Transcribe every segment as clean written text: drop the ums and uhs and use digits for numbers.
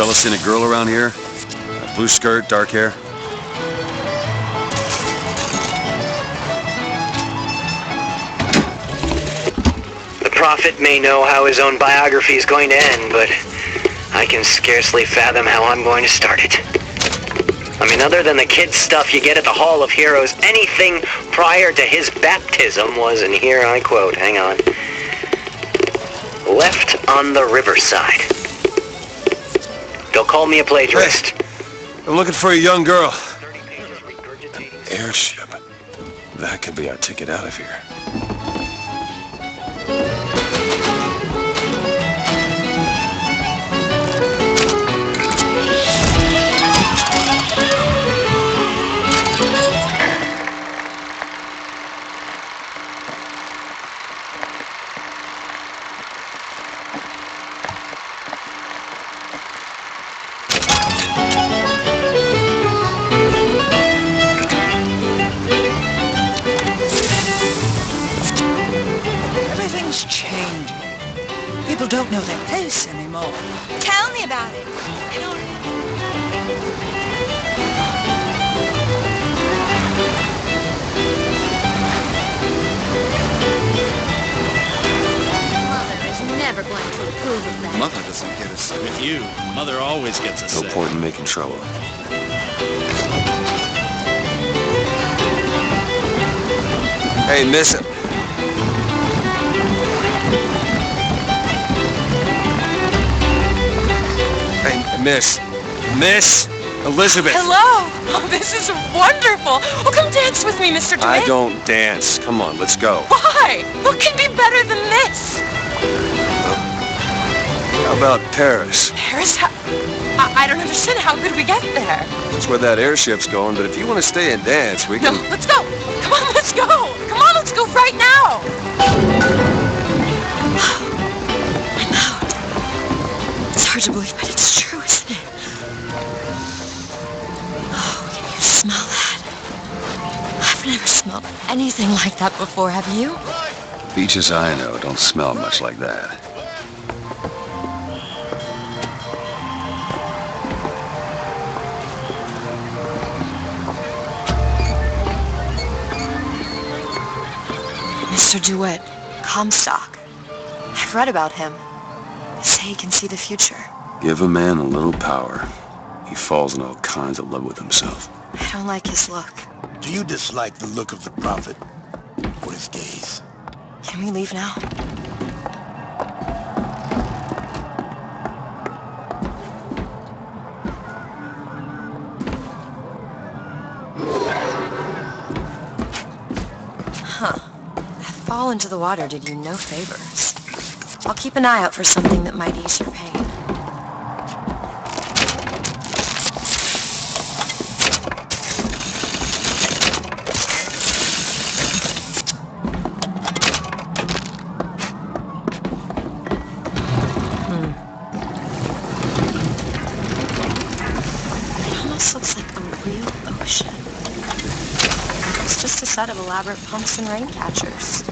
Fella seen a girl around here? Blue skirt, dark hair? The prophet may know how his own biography is going to end, but I can scarcely fathom how I'm going to start it. I mean, other than the kid stuff you get at the Hall of Heroes, anything prior to his baptism was, and here I quote, hang on, left on the riverside. They'll call me a plagiarist. Hey, I'm looking for a young girl. An airship. That could be our ticket out of here. Everything's changing. People don't know their place anymore. Tell me about it. I don't... Mother is never going to approve of that. Mother doesn't get us. With you, Mother always gets a No say. point in making trouble. Hey, miss it. Hey, Miss Elizabeth. Hello! Oh, this is wonderful! Oh, come dance with me, Mr. DeWitt. I don't dance. Come on, let's go. Why? What can be better than this? How about Paris? Paris? I don't understand. How could we get there? That's where that airship's going, but if you want to stay and dance, we No, can... let's go! Come on, let's go! Come on, let's go right now! I'm out. It's hard to believe, but it's true, isn't it? Oh, can you smell that? I've never smelled anything like that before, have you? Beaches I know don't smell much like that. Mr. DeWitt, Comstock. I've read about him. They say he can see the future. Give a man a little power. He falls in all kinds of love with himself. I don't like his look. Do you dislike the look of the prophet? Or his gaze? Can we leave now? Huh. That fall into the water did you no favors. I'll keep an eye out for something that might ease your pain. It almost looks like a real ocean. It's just a set of elaborate pumps and rain catchers.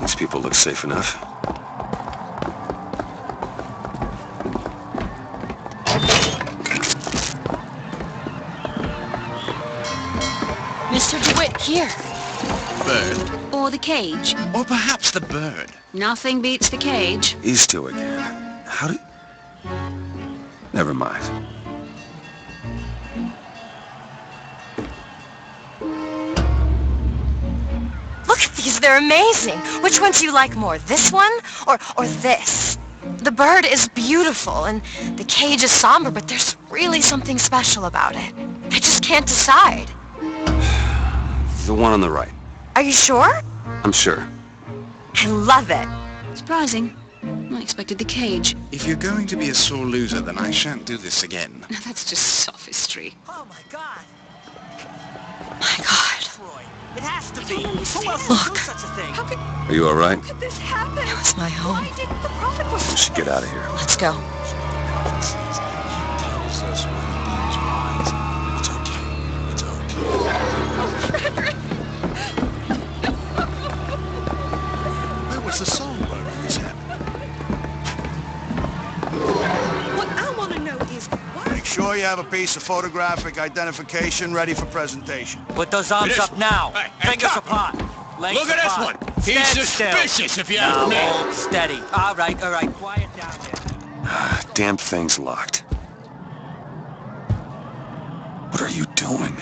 These people look safe enough. Mr. DeWitt, here. Bird? Or the cage. Or perhaps the bird. Nothing beats the cage. These two again. How do... Never mind. Look at these, they're amazing. Which one do you like more, this one or this? The bird is beautiful and the cage is somber, but there's really something special about it. I just can't decide. The one on the right. Are you sure? I'm sure. I love it. Surprising. I expected the cage. If you're going to be a sore loser, then I shan't do this again. That's just sophistry. Oh my God! My God. Troy, it has to be. Who else would Look. do such a thing? How could Are you all right? this happen? It was my home. Didn't the prophet was... We should get out of here. Let's go. Tells us what Where was the songbird when this happened? What I want to know is why... Make sure you have a piece of photographic identification ready for presentation. Put those arms up now. Fingers apart. Legs Look at this apart. one. He's Stand suspicious, still. if you ask me. Hold steady. All right. Quiet down there. Damn thing's locked. What are you doing?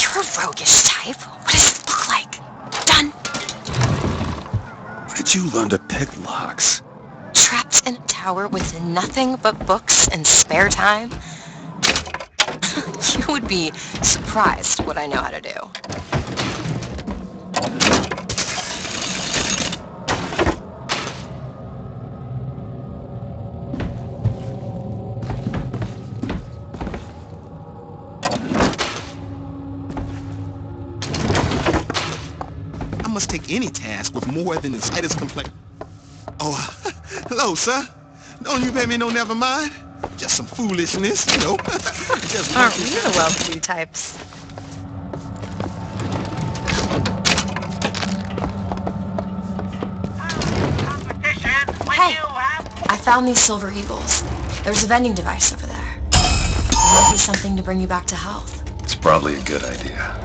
You're a roguish type. What does it look like? Done. Where did you learn to pick locks? Trapped in a tower with nothing but books and spare time? You would be surprised what I know how to do. I must take any task with more than the slightest complaint. Oh, hello, sir. Don't you pay me no never mind? Just some foolishness, you know. Just Aren't we the well-to-do types? Hey, I found these silver eagles. There's a vending device over there. There might be something to bring you back to health. It's probably a good idea.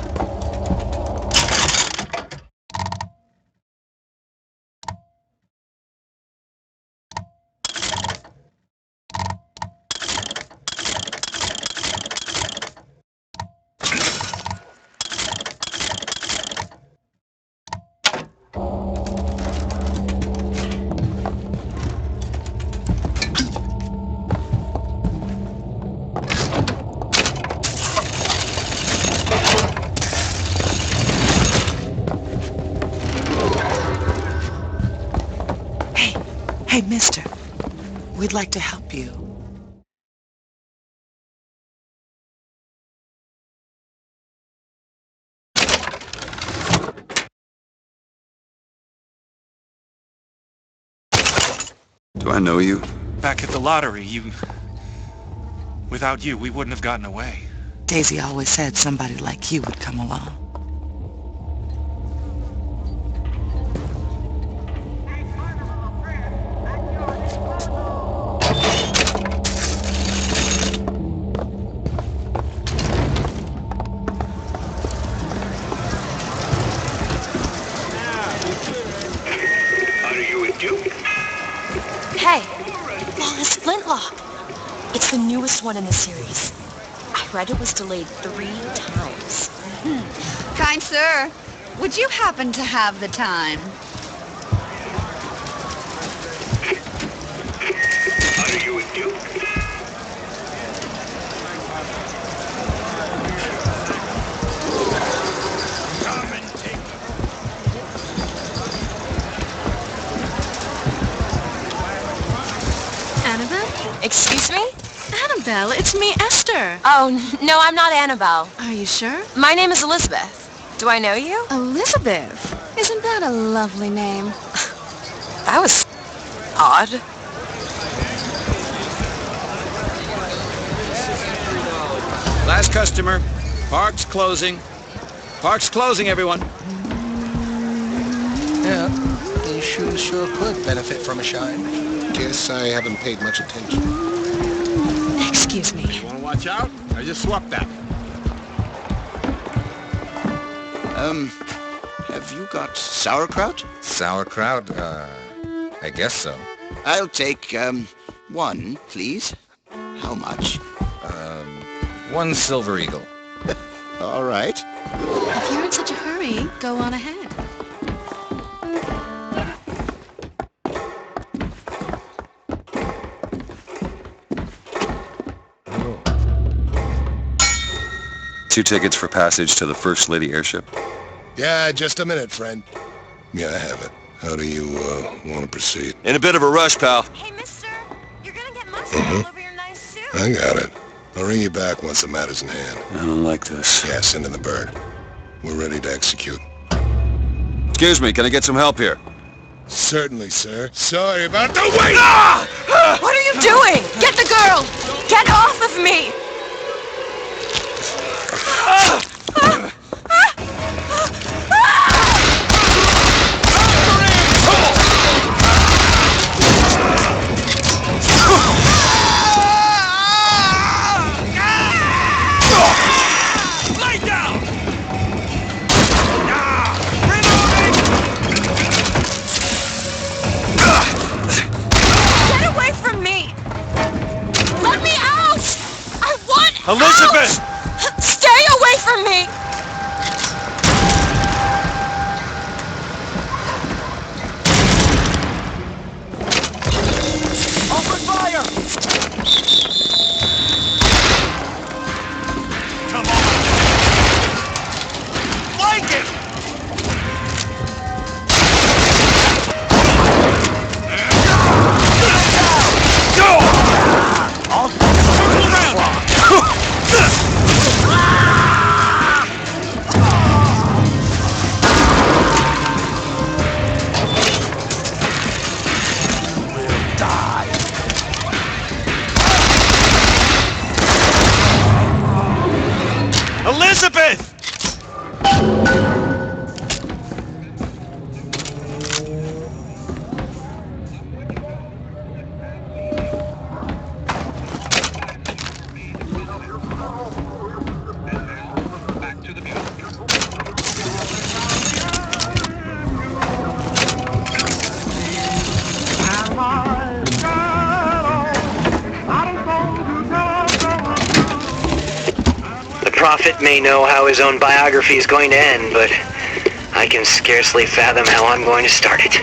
Hey, mister. We'd like to help you. Do I know you? Back at the lottery, without you, we wouldn't have gotten away. Daisy always said somebody like you would come along. Hey, Lawless Flintlock. It's the newest one in the series. I read it was delayed 3 times. Kind sir, would you happen to have the time? Are you a duke? Annabelle? Excuse me? Annabelle, it's me, Esther. Oh, no, I'm not Annabelle. Are you sure? My name is Elizabeth. Do I know you? Elizabeth. Isn't that a lovely name? That was odd. Last customer. Park's closing. Park's closing, everyone. Yeah, these shoes sure could benefit from a shine. Guess I haven't paid much attention. Excuse me. You want to watch out? I just swapped that. Have you got sauerkraut? Sauerkraut? I guess so. I'll take, 1, please. How much? 1 silver eagle. All right. If you're in such a hurry, go on ahead. Two tickets for passage to the First Lady airship. Yeah, just a minute, friend. Yeah, I have it. How do you, want to proceed? In a bit of a rush, pal. Hey, mister. You're gonna get mustard all over your nice suit. I got it. I'll ring you back once the matter's in hand. I don't like this. Yeah, send in the bird. We're ready to execute. Excuse me, can I get some help here? Certainly, sir. Sorry about the wait! What are you doing? Get the girl! Get off of me! Elizabeth! Stay away from me! Open fire! Come on! Like it! Go! I'll circle around! We'll die. Elizabeth! The prophet may know how his own biography is going to end, but I can scarcely fathom how I'm going to start it.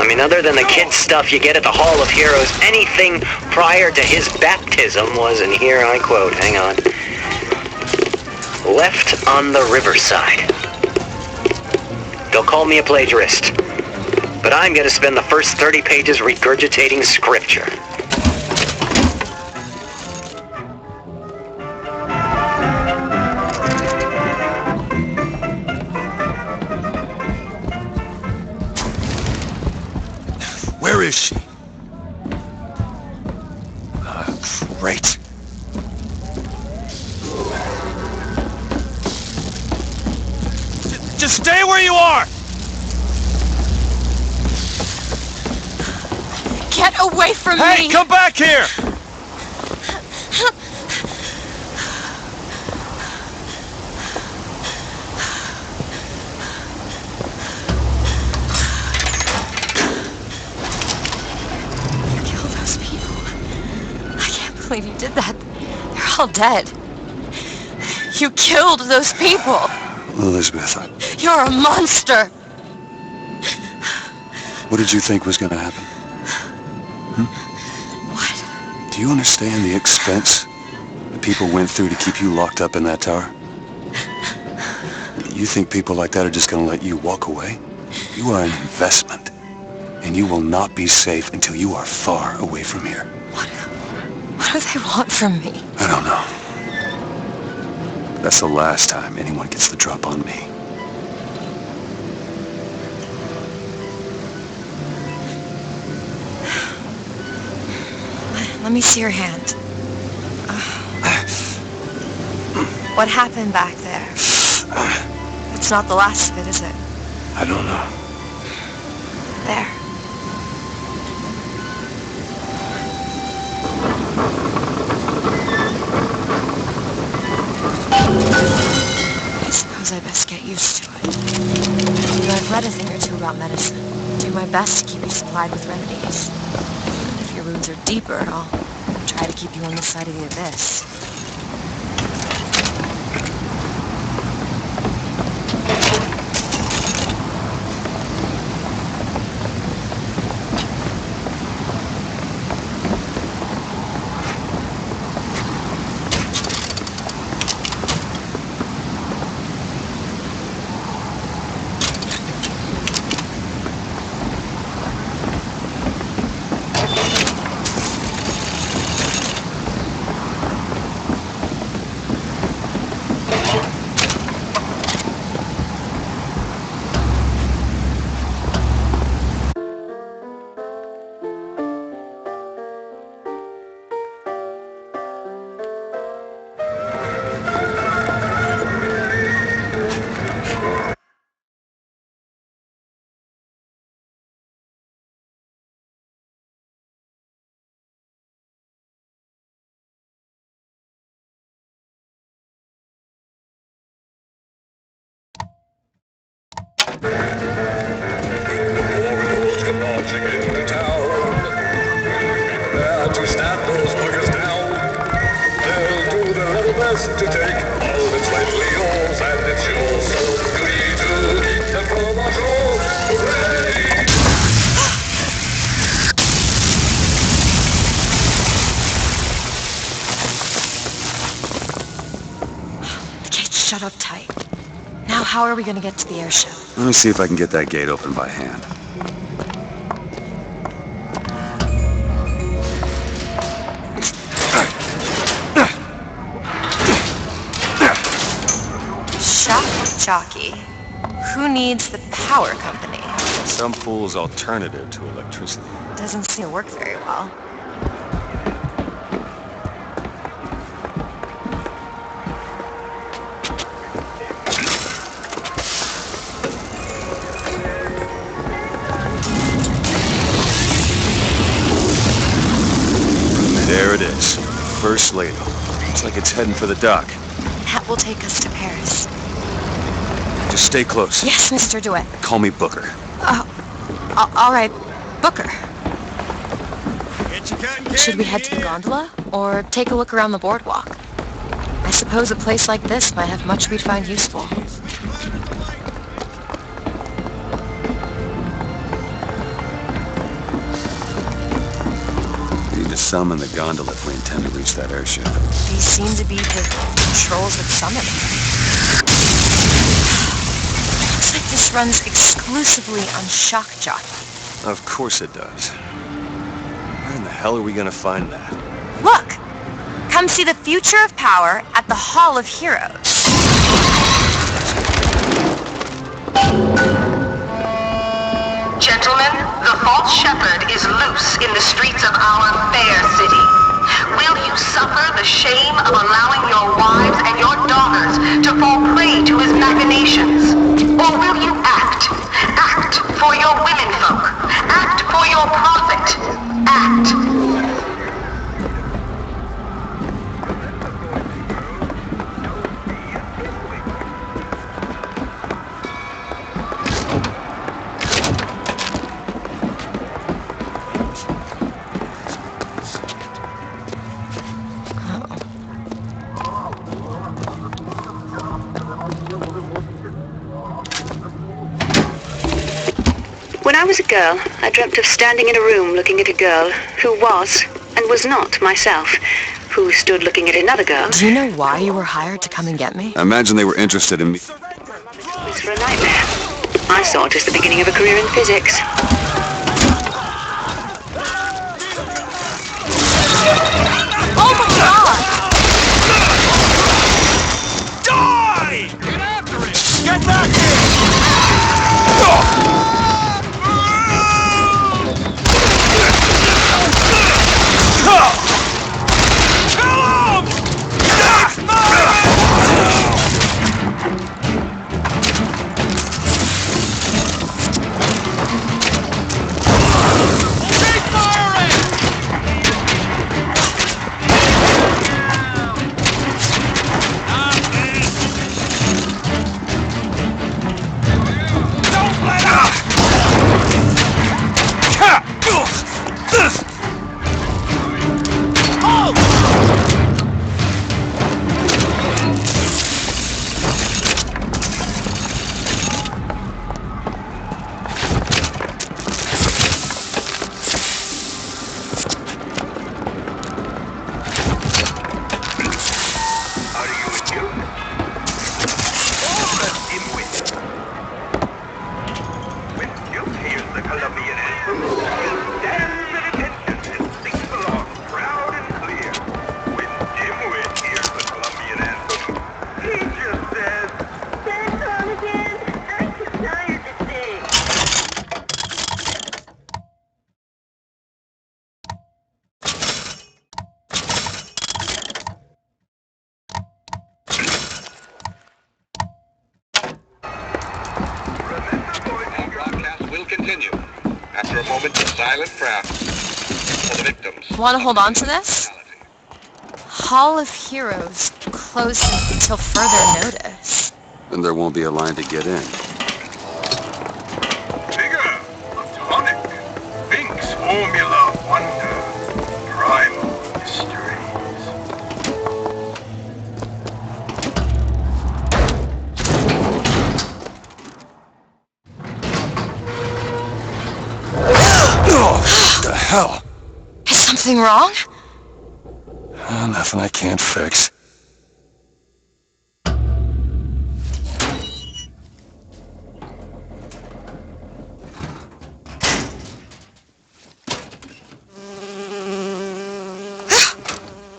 I mean, other than the kid stuff you get at the Hall of Heroes, anything prior to his baptism was, and here I quote, hang on, left on the riverside. They'll call me a plagiarist, but I'm going to spend the first 30 pages regurgitating scripture. Where is she? Great. Just stay where you are! Get away from me! Hey, come back here! Kill those people. I can't believe you did that. They're all dead. You killed those people. Elizabeth, You're a monster. what did you think was going to happen? What? Do you understand the expense that people went through to keep you locked up in that tower? You think people like that are just going to let you walk away? You are an investment, and you will not be safe until you are far away from here. What do they want from me? I don't know. That's the last time anyone gets the drop on me. Let me see your hand. What happened back there? It's not the last of it, is it? I don't know. There. I suppose I best get used to it. I've read a thing or two about medicine. Do my best to keep you supplied with remedies. If your wounds are deeper, I'll try to keep you on this side of the abyss. To stop those buggers down, they'll do forced to take all of its lively ills, and it's your soul's duty to keep them from our shores. Hooray! The gate's shut up tight. Now how are we going to get to the airship? Let me see if I can get that gate open by hand. Shock jockey. Who needs the power company? Some fool's alternative to electricity. Doesn't seem to work very well. There it is. First lady. Looks like it's heading for the dock. That will take us to Paris. Just stay close. Yes, Mr. DeWitt. Call me Booker. All right, Booker. Should we head to the gondola, or take a look around the boardwalk? I suppose a place like this might have much we'd find useful. We need to summon the gondola if we intend to reach that airship. These seem to be the controls that summon it. Looks like this runs exclusively on shock jockey. Of course it does. Where in the hell are we gonna find that? Look! Come see the future of power at the Hall of Heroes. Gentlemen, the false shepherd is loose in the streets of our fair city. Will you suffer the shame of allowing your wives and your daughters to fall prey to his machinations? Or will you act? Act for your womenfolk. Act for your profit. Act. When I was a girl, I dreamt of standing in a room looking at a girl who was and was not myself, who stood looking at another girl. Do you know why you were hired to come and get me? I imagine they were interested in me. It was for a nightmare. I saw it as the beginning of a career in physics. Oh my god! Die! Get after it! Get back here! Continue. After a moment of silent prayer for the victims. Want to hold on to this? Hall of Heroes closed until further notice. Then there won't be a line to get in. Bigger, tonic, Binks formula of wonder, primal mysteries. hell? Is something wrong? Nothing I can't fix.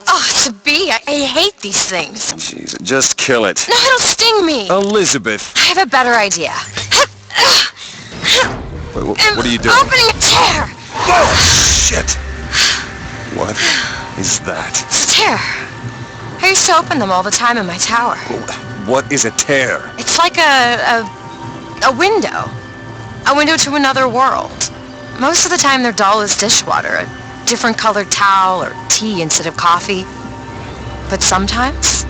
Oh, it's a bee. I hate these things. Jeez, just kill it. No, it'll sting me. Elizabeth! I have a better idea. Wait, what are you doing? Opening a tear! Oh, shit! What is that? It's a tear. I used to open them all the time in my tower. What is a tear? It's like a window. A window to another world. Most of the time they're dull as dishwater, a different colored towel or tea instead of coffee. But sometimes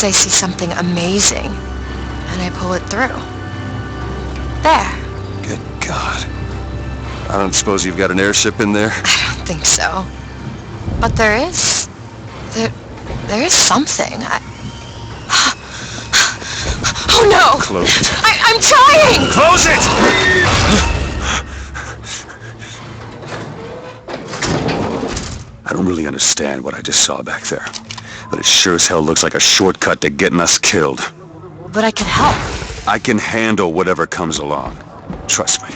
I see something amazing and I pull it through. There. Good God. I don't suppose you've got an airship in there? I don't think so. But there is. There is something. Oh no! Close it. I'm trying! Close it! I don't really understand what I just saw back there, but it sure as hell looks like a shortcut to getting us killed. But I can help. I can handle whatever comes along. Trust me.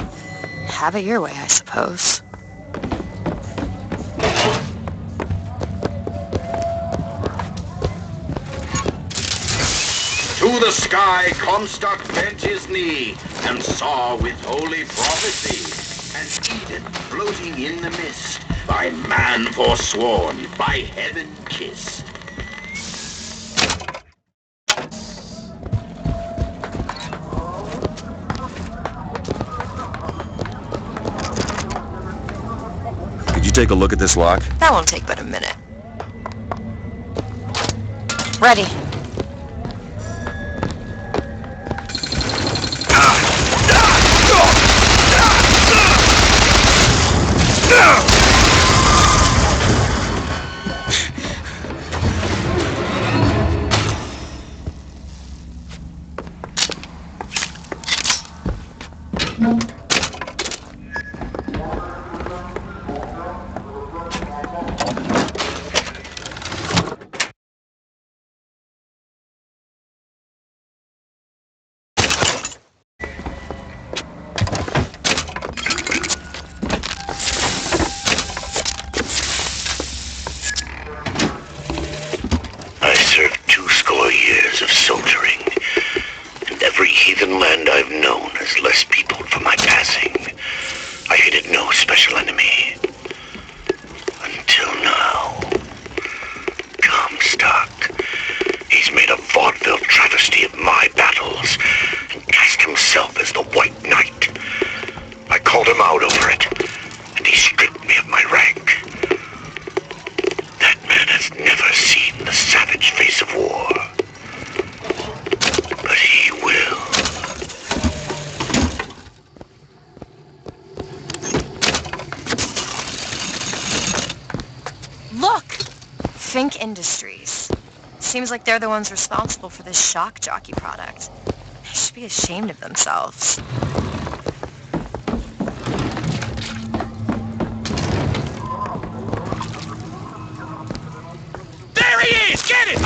Have it your way, I suppose. To the sky Comstock bent his knee and saw with holy prophecy an Eden floating in the mist, by man forsworn, by heaven kissed. Could you take a look at this lock? That won't take but a minute. Ready. I served 20 years of soldiering, and every heathen land I've known has less peopled for my passing. I hated no special enemy. Until now. Comstock. He's made a vaudeville travesty of my battles, and cast himself as the White Knight. I called him out over it, and he stripped me of my rank. That man has never seen the savage face of war. But he will. Look! Fink Industries. Seems like they're the ones responsible for this shock jockey product. They should be ashamed of themselves. There he is! Get it!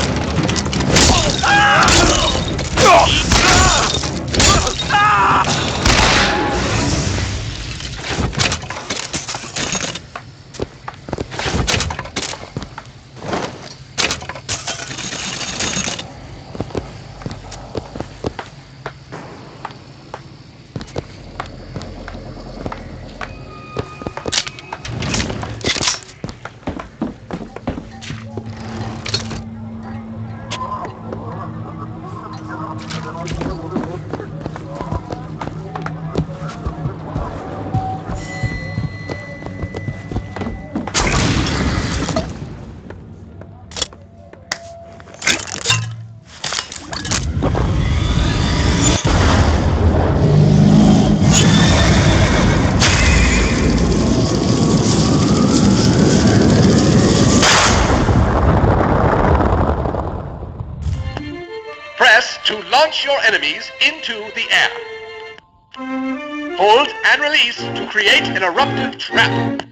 Press to launch your enemies into the air. Hold and release to create an eruptive trap.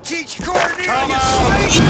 Teach Cornelius!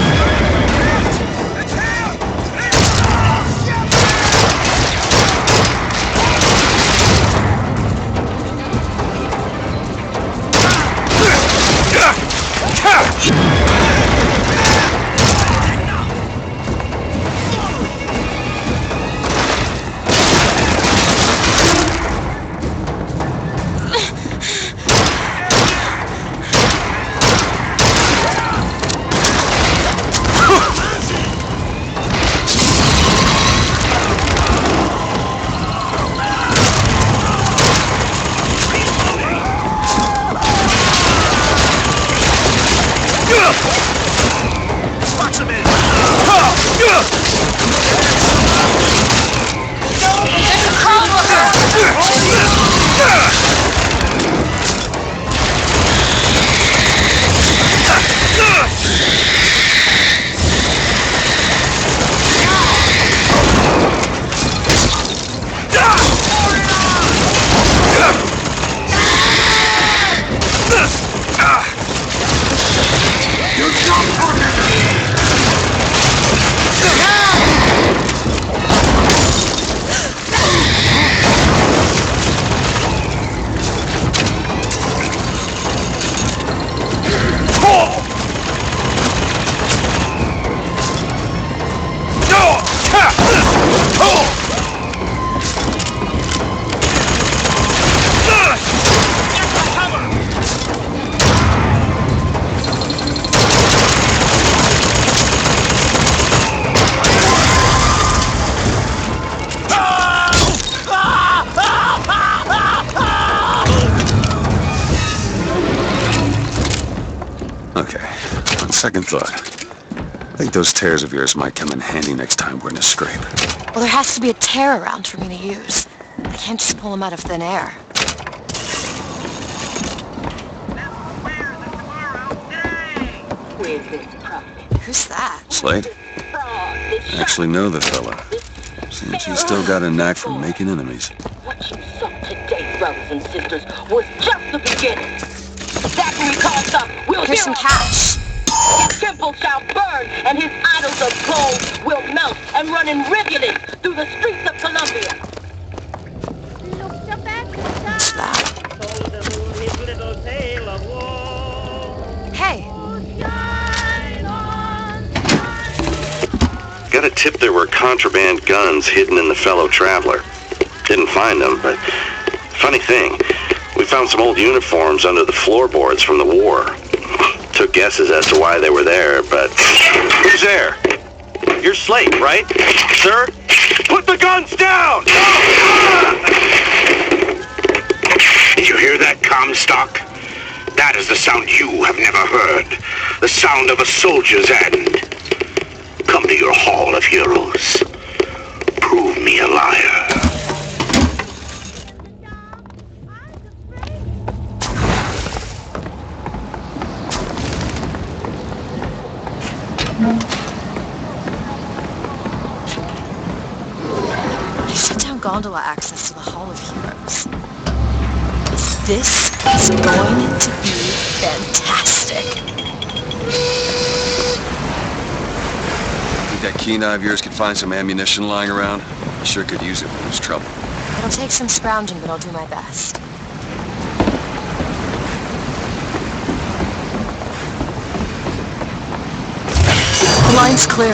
Second thought, I think those tears of yours might come in handy next time we're in a scrape. Well, there has to be a tear around for me to use. I can't just pull them out of thin air. Who's that? Slade? I actually know the fella. Seems he's still got a knack for making enemies. What you saw today, brothers and sisters, was just the beginning. That we call some, we'll Here's some cash. His temple shall burn, and his idols of gold will melt and run in rivulets through the streets of Columbia. What's that? Hey. Got a tip there were contraband guns hidden in the fellow traveler. Didn't find them, but funny thing, we found some old uniforms under the floorboards from the war. Took guesses as to why they were there, but... Who's there? You're Slate, right? Sir? Put the guns down! Did you hear that, Comstock? That is the sound you have never heard. The sound of a soldier's end. Come to your Hall of Heroes. Prove me a liar. Gondola access to the Hall of Heroes. This is going to be fantastic. that keen-eye of yours could find some ammunition lying around? He sure could use it when there's trouble. It'll take some scrounging, but I'll do my best. The line's clear.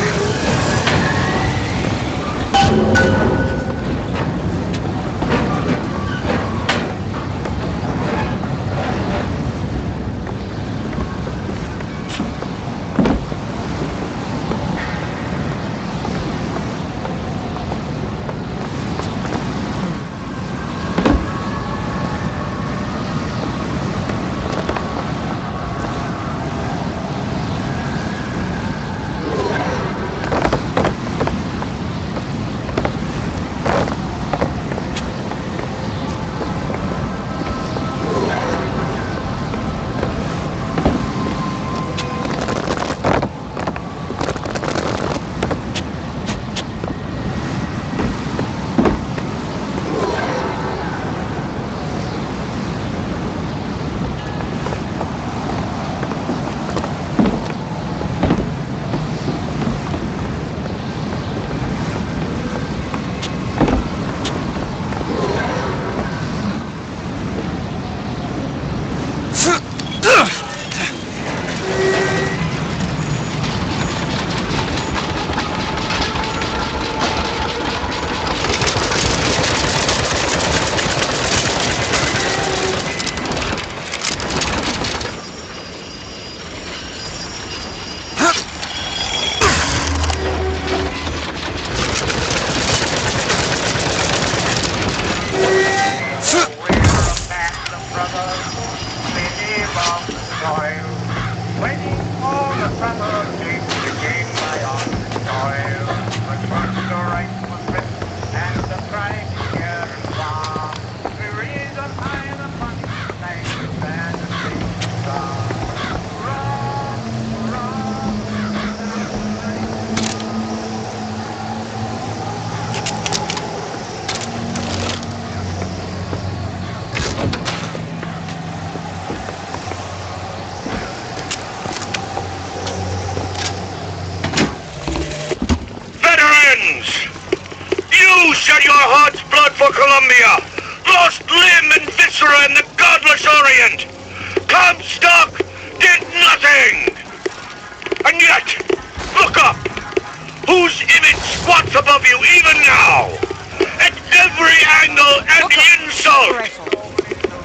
You shed your heart's blood for Columbia, lost limb and viscera in the godless Orient. Comstock did nothing. And yet, look up. Whose image squats above you even now? At every angle and insult.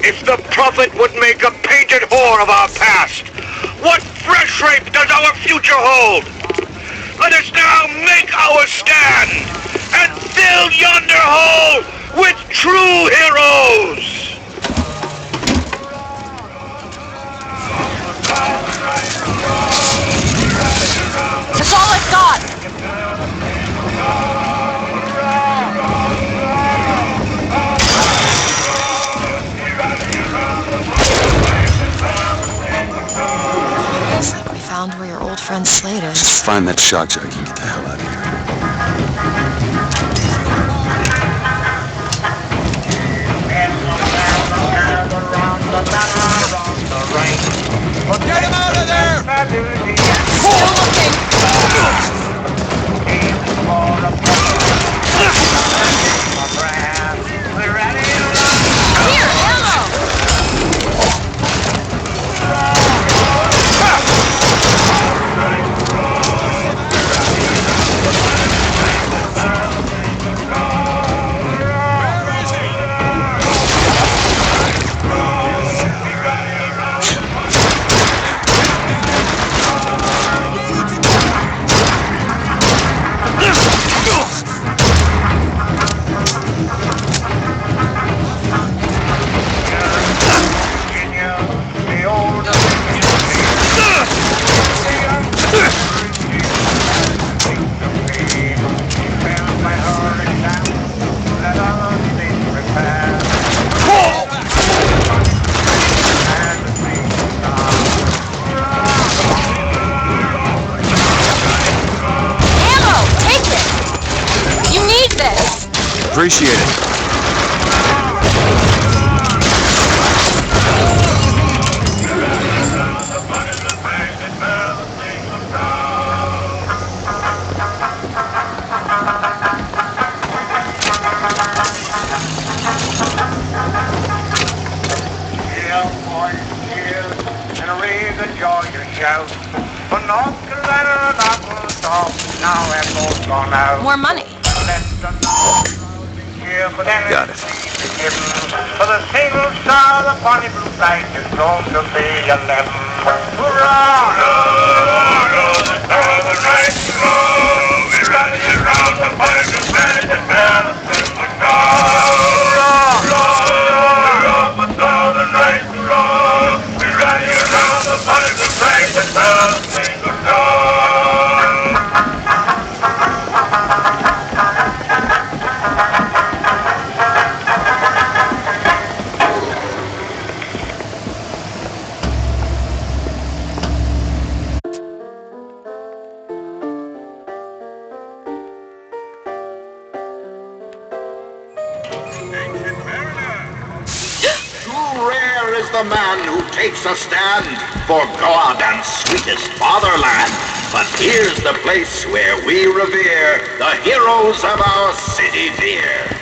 If the prophet would make a painted whore of our past, what fresh rape does our future hold? Let us now make our stand and fill yonder hole with true heroes! That's all I've got! Looks like we found where your old friend Slade is. Just find that shock jockey and get the hell out of here. Get him out of there! Still looking! Here, ammo! Appreciate it. out. But not the letter and apple stop. Now apple's gone out. More money. Got it. For the single star, the bonny blue flag is blown to be 11. Hurrah! The star of the right to go. We're running around the park of bed and bell and the star. Hurrah! The star of the right to go. We're running around the park of bed and bell and the star. The man who takes a stand for God and sweetest fatherland. But here's the place where we revere the heroes of our city dear.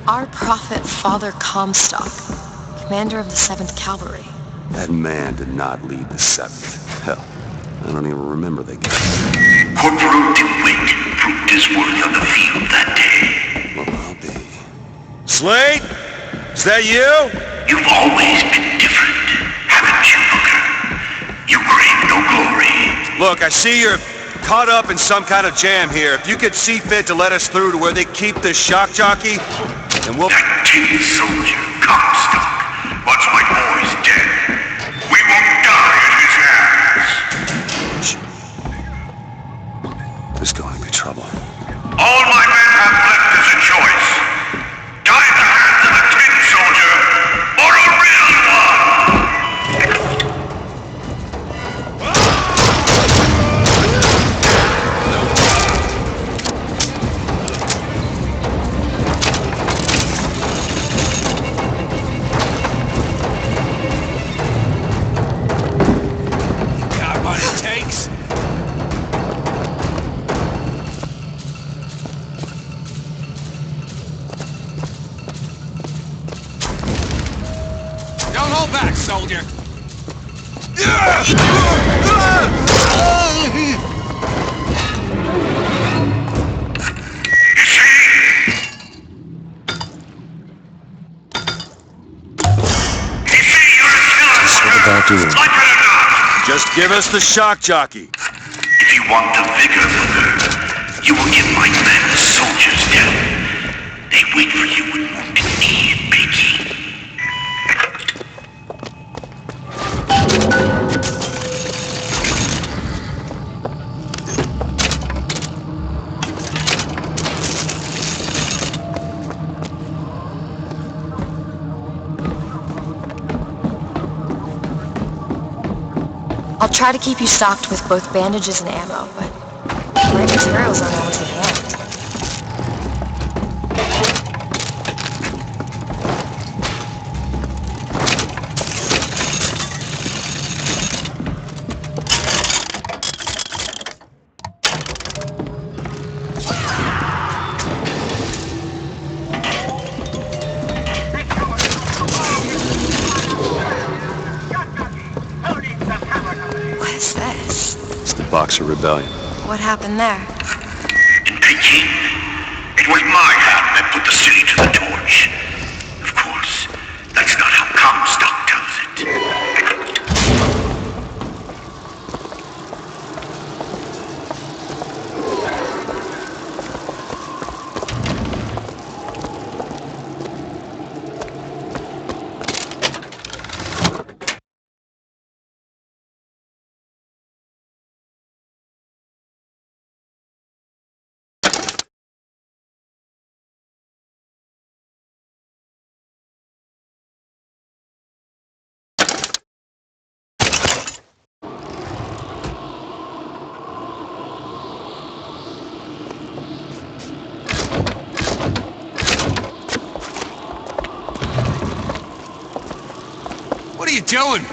Our prophet, Father Comstock, commander of the 7th Cavalry. That man did not lead the 7th. Hell, I don't even remember the guy. Corporal DeWitt proved his worth on the field that day. Well, I'll be. Slade? Is that you? You've always been different, haven't you, Booker? You crave no glory. Look, I see you're caught up in some kind of jam here. If you could see fit to let us through to where they keep this shock jockey, then we'll... That tin soldier, Comstock, once my boy's dead. We won't die at his hands. There's going to be trouble. All my men have left is a choice. Die at the hands of a tin soldier, or a real one! Got what it takes? Don't hold back, soldier. About doing. Just give us the shock jockey. If you want the vigor, Booker, you will give my men the soldier's death. They wait for you with wounded knee and pinky. I'll try to keep you stocked with both bandages and ammo, but the right materials aren't always at hand. Boxer Rebellion. What happened there? In Peking, it was my hand that put the city to the torch. Of course, that's not how Comstock tells it. What are you doing?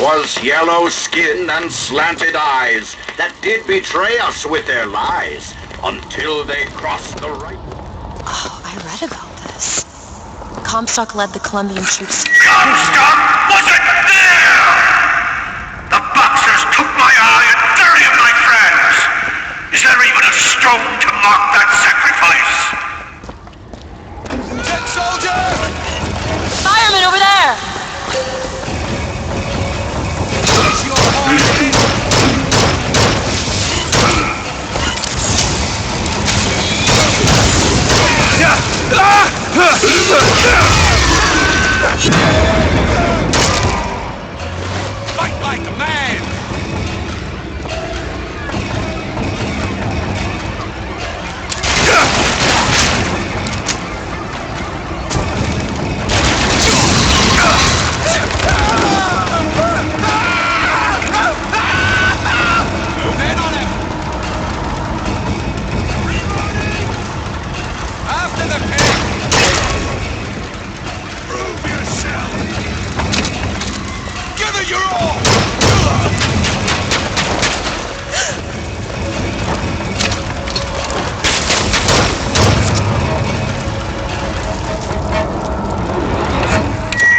Was yellow skin and slanted eyes that did betray us with their lies until they crossed the right. Oh, I read about this. Comstock led the Colombian troops. Comstock wasn't there! The Boxers took my eye and 30 of my friends! Is there even a stone to mark that sacrifice? Dead soldier! Fireman over there! Fight like a man! Move in on him! After the pig! Prove yourself! Give it your all!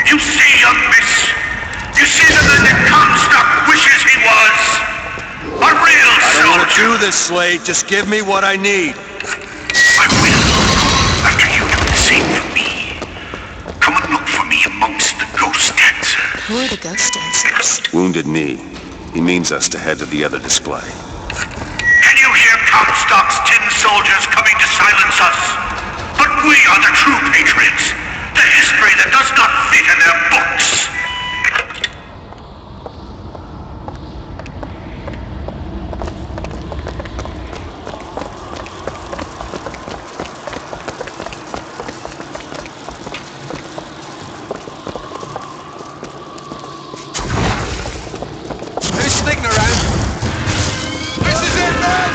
You see, young miss? You see the man that Comstock wishes he was? A real I don't want to soldier! do this, Slade. Just give me what I need. I will, after you do the same for me. Come and look for me amongst the ghost dancers. Who are the ghost dancers? Wounded Knee. He means us to head to the other display. Can you hear Comstock's tin soldiers coming to silence us? But we are the true patriots. The history that does not fit in their books. Who's sneaking around? This is it, man!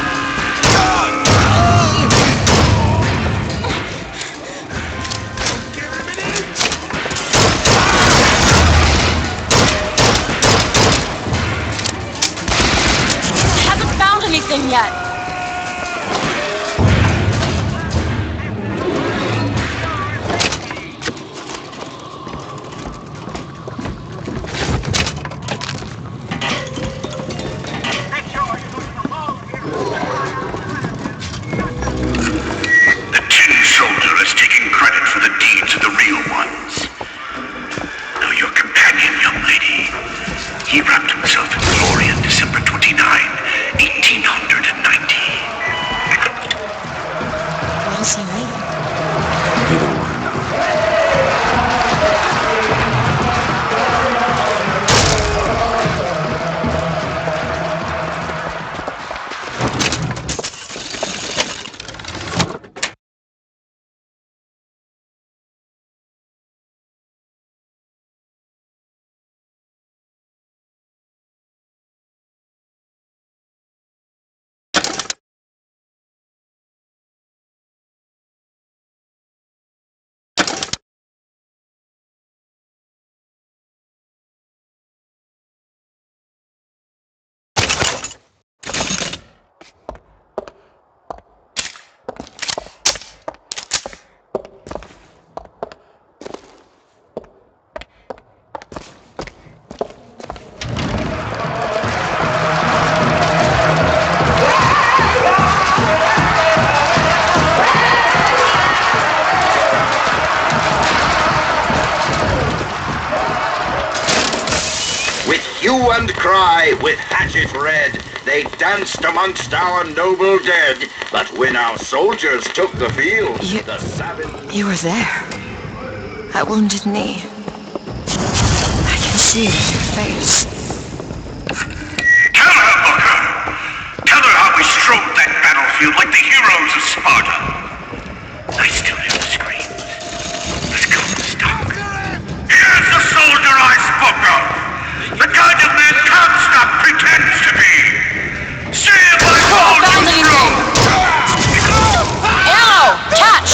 Haven't found anything yet. The tin soldier is taking credit for the deeds of the real ones. Now your companion, young lady, he wrapped himself in glory on December 29, 1819. cry with hatchet red. They danced amongst our noble dead. But when our soldiers took the field, the savage... You were there. That wounded knee. I can see it in your face. Tell her, Booker! Tell her how we stroked that battlefield like the heroes of Sparta. I still hear the screams. Let's go, Comstock. Here's the soldier I spoke of! The kind of man Comstock pretends to be! See if I hold you through! Ammo! Catch!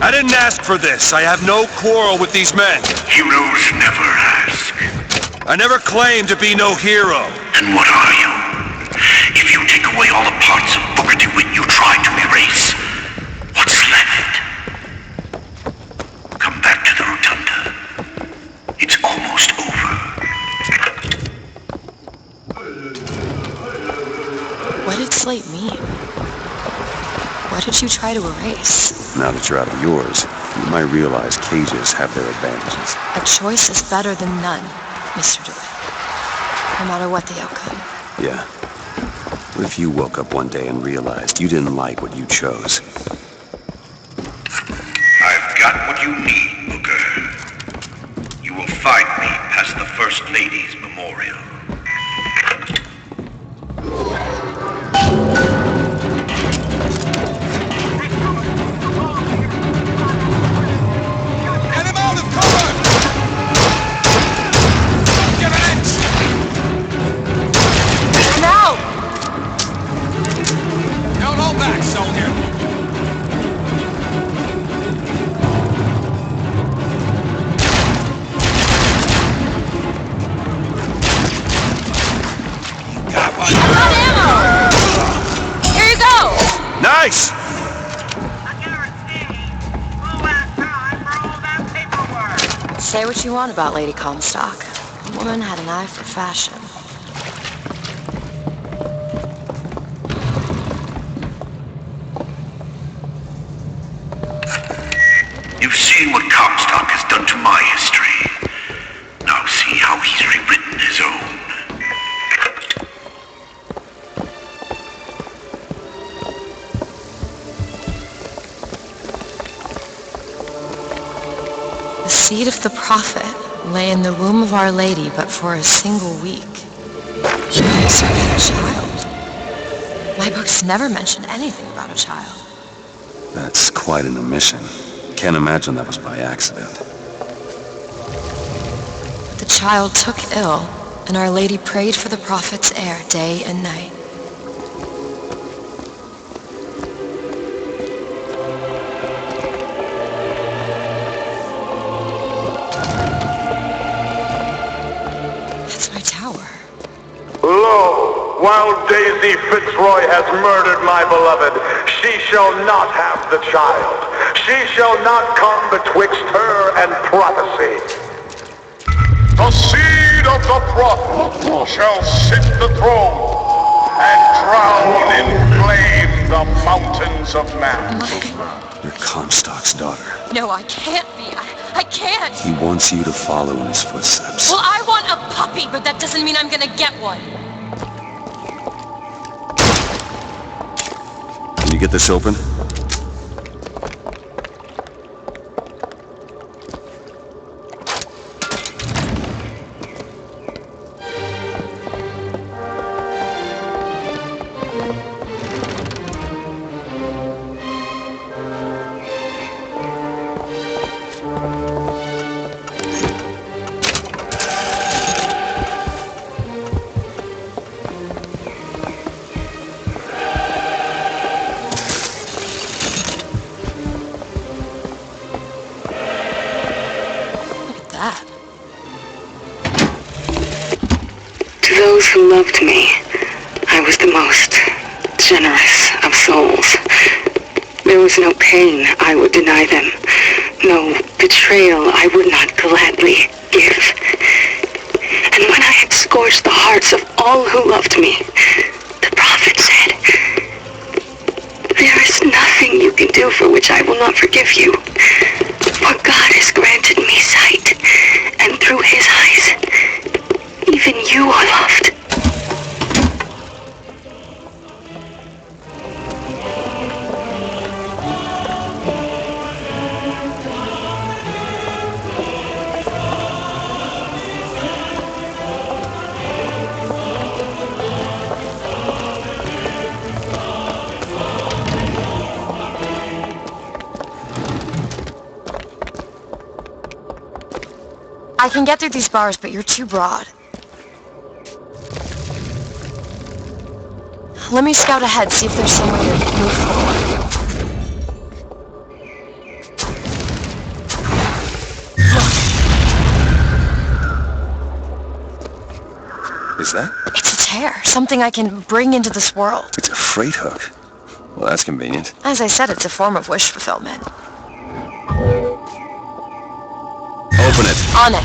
I didn't ask for this. I have no quarrel with these men. Heroes never ask. I never claimed to be no hero. Then what are you? If you take away all the parts of Booker DeWitt you tried to erase, what's left? Come back to the rotunda. It's almost over. What did Slate mean? What did you try to erase? Now that you're out of yours, you might realize cages have their advantages. A choice is better than none, Mr. DeWitt. No matter what the outcome. Yeah. What if you woke up one day and realized you didn't like what you chose? I've got what you need, Booker. You will find me past the First Lady's memorial. Nice! Say what you want about Lady Comstock. The woman had an eye for fashion. You've seen what Comstock has done to my history. Now see how he's rewritten his own. The seed of the prophet lay in the womb of Our Lady but for a single week. She also had a child. My books never mentioned anything about a child. That's quite an omission. Can't imagine that was by accident. The child took ill, and Our Lady prayed for the prophet's heir day and night. That's my tower. Lo, while Daisy Fitzroy has murdered my beloved, she shall not have the child. She shall not come betwixt her and prophecy. The seed of the prophet shall sit the throne and drown in flame the mountains of man. You're Comstock's daughter. No, I can't be. I can't. He wants you to follow in his footsteps. Well, I want a puppy, but that doesn't mean I'm gonna get one. you get this open? To those who loved me, I was the most generous of souls. There was no pain I would deny them, no betrayal I would not gladly give. And when I had scorched the hearts of all who loved me, the prophet said, "There is nothing you can do for which I will not forgive you. For God has granted me sight, and through his eyes, even you are loved." I can get through these bars, but you're too broad. Let me scout ahead, see if there's some way to move forward. Is that? It's a tear, something I can bring into this world. It's a freight hook. Well, that's convenient. As I said, it's a form of wish fulfillment. Open it. On it.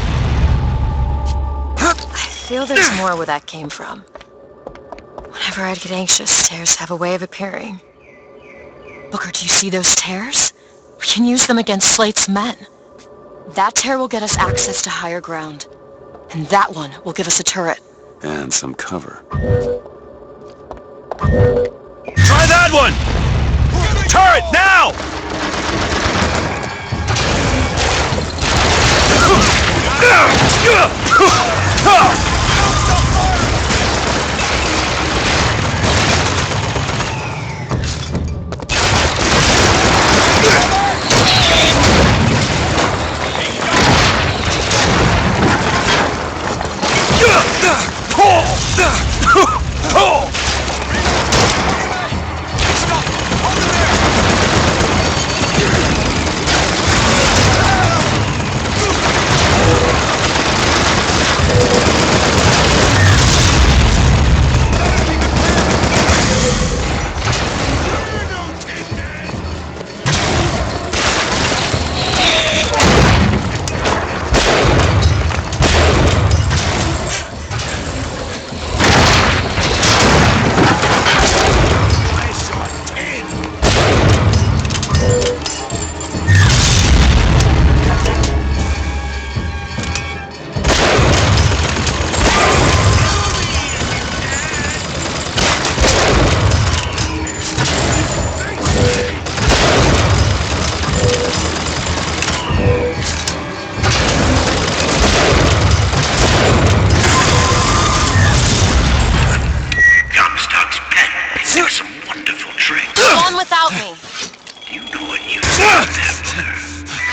I feel there's more where that came from. Whenever I'd get anxious, tears have a way of appearing. Booker, do you see those tears? We can use them against Slate's men. That tear will get us access to higher ground. And that one will give us a turret. And some cover. Try that one! Turret, now!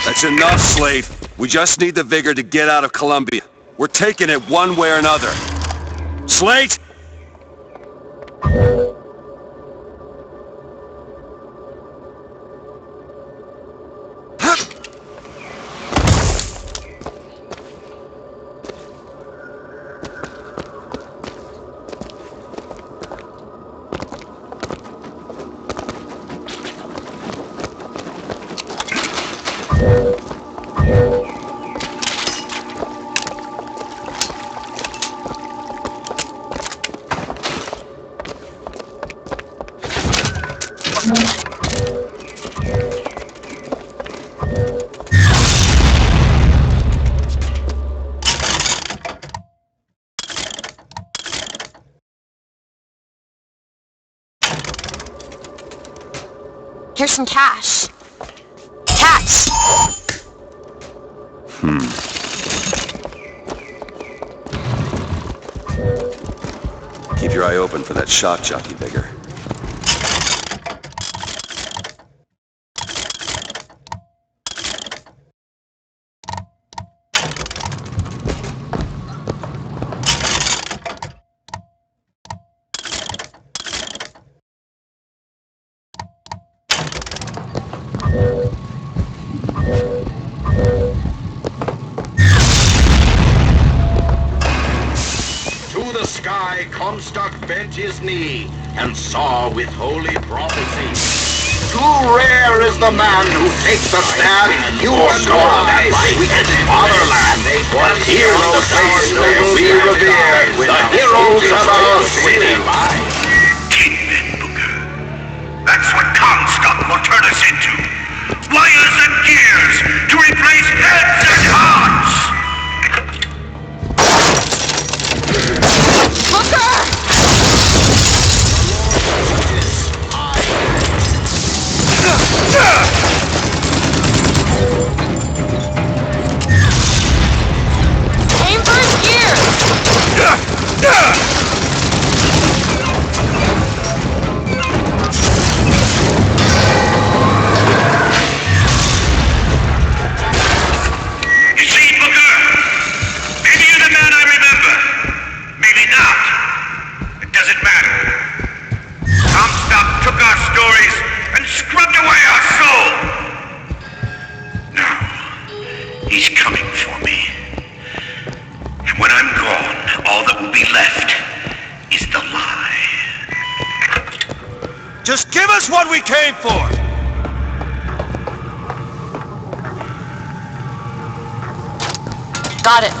That's enough, Slate. We just need the vigor to get out of Columbia. We're taking it one way or another. Slate! here's some cash. Catch! Keep your eye open for that shock jockey, Bigger. Comstock bent his knee and saw with holy prophecy. Too rare is the man who takes a stand for God by his fatherland. For here on the face will be revered the heroes of our city. Kingpin, Booker. That's what Comstock will turn us into. Wires and gears to replace heads and hearts. Aim for his ear! You see, Booker? Maybe you're the man I remember. Maybe not. It doesn't matter. Comstock took our stories and scrubbed away our soul. Now, he's coming for me. And when I'm gone, all that will be left is the lie. Just give us what we came for! Got it.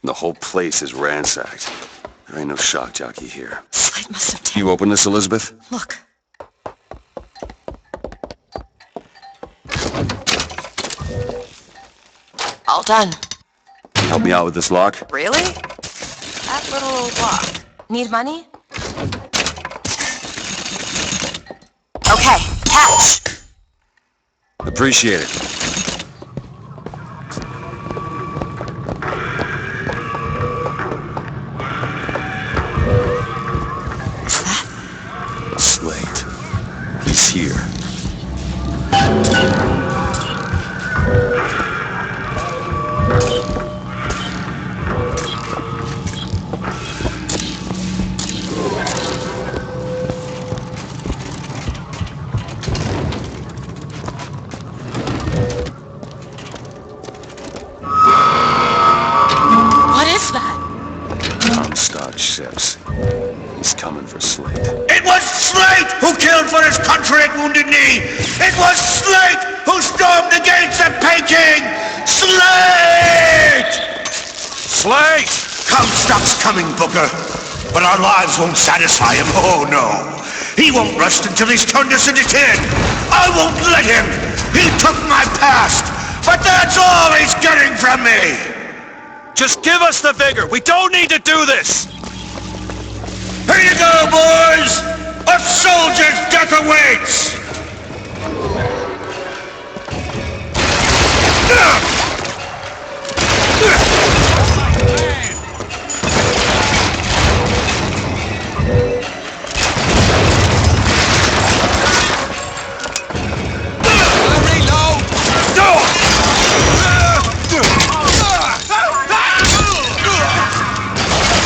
The whole place is ransacked. There ain't no shock jockey here. Slate must have taken... You open this, Elizabeth? Look. All done. Help me out with this lock? Really? That little lock. Need money? Okay, catch! Appreciate it. What's that? Slate. He's here. What is that? Comstock ships. He's coming for Slate. It was Slate who killed for his country at Wounded Knee! It was Slate who stormed the gates of Peking! Slate! Slate! Comstock's coming, Booker. But our lives won't satisfy him. Oh, no. He won't rest until he's turned us into tin. I won't let him. He took my past. But that's all he's getting from me. Just give us the vigor. We don't need to do this. Here you go, boys. A soldier's death awaits.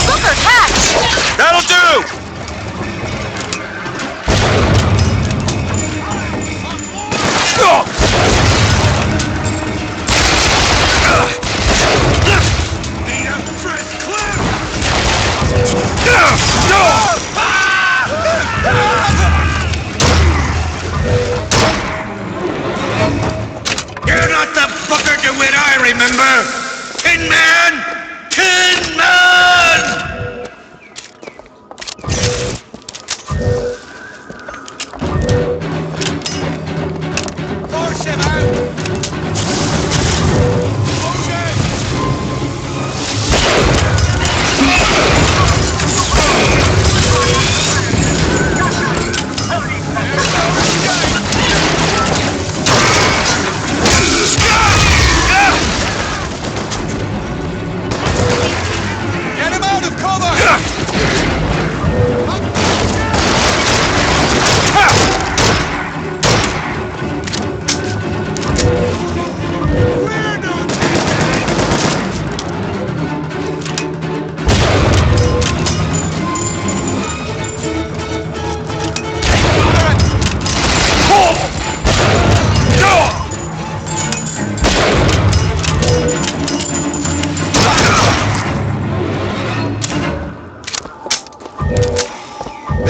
Booker, catch! That'll do! You're not the Booker DeWitt I remember. Tin Man! Tin Man! Force him out! Force it!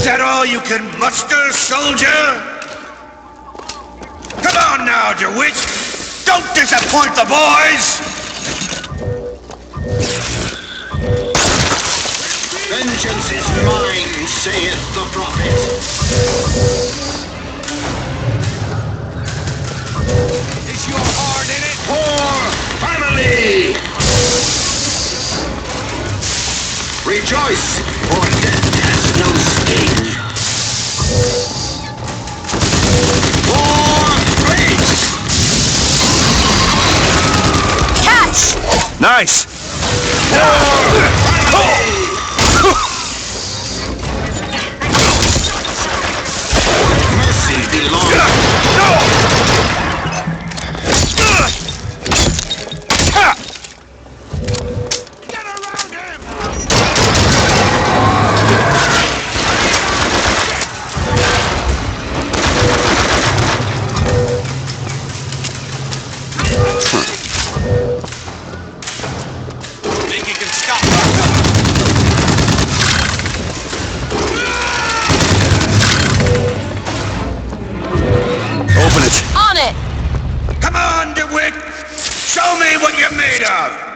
that all you can muster, soldier? Come on now, DeWitt! Don't disappoint the boys! Vengeance is mine, saith the prophet. Is your heart in it? For family! Rejoice, for death has no sting. For fate! Catch! Nice! Mercy belongs. Think you can stop Open it. On it! Come on, DeWitt! Show me what you're made of!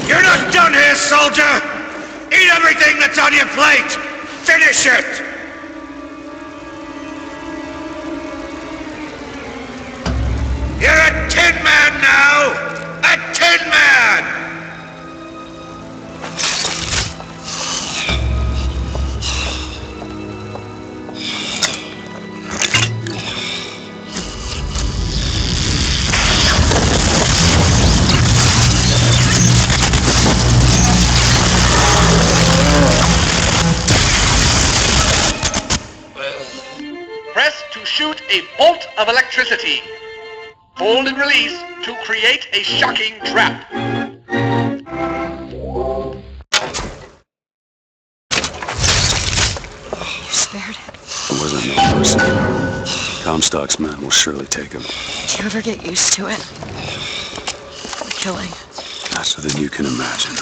You're not done here, soldier! Eat everything that's on your plate! Finish it! You're a tin man now! A tin man! Press to shoot a bolt of electricity. Hold and release to create a shocking trap. You spared him. It wasn't no mercy. Comstock's men will surely take him. Do you ever get used to it? The killing. Faster than you can imagine.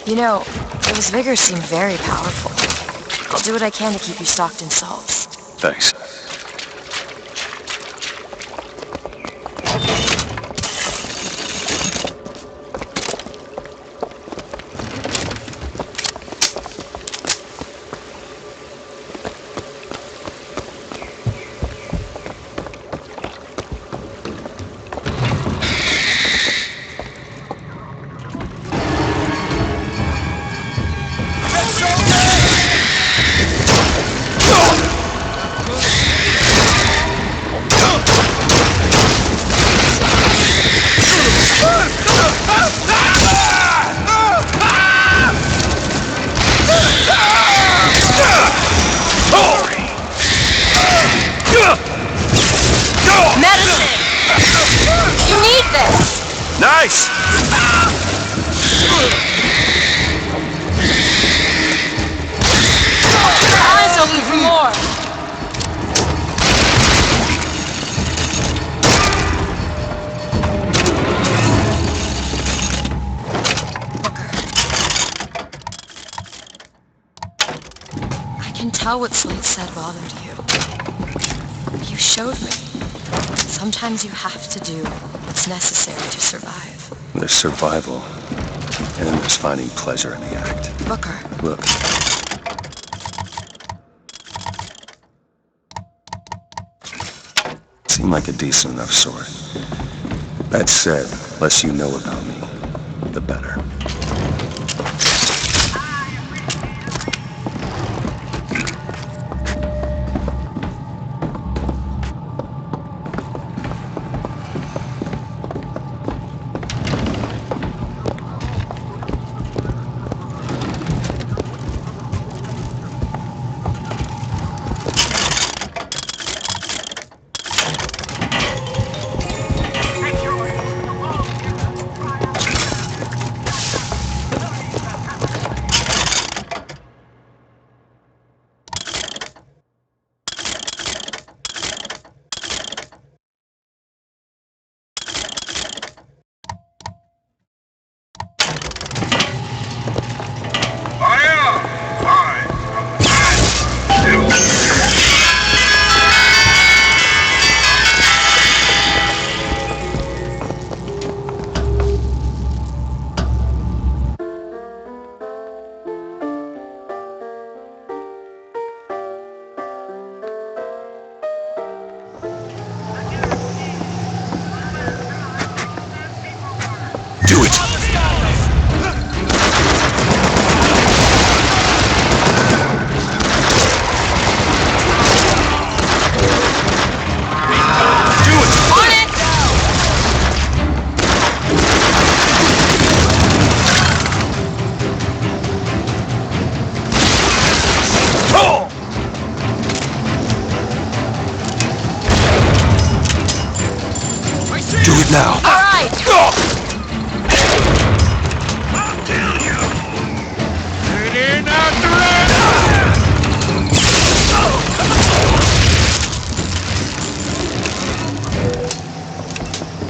You know, those vigors seem very powerful. I'll do what I can to keep you stocked in salts. Thanks. Nice! Eyes open for more! I can tell what Slate said bothered you. You showed me. Sometimes you have to do what's necessary to survive. There's survival, and then there's finding pleasure in the act. Booker. Look. Seem like a decent enough sword. That said, less you know about me, the better. Do it now. All right. I'll tell you. Get in after it!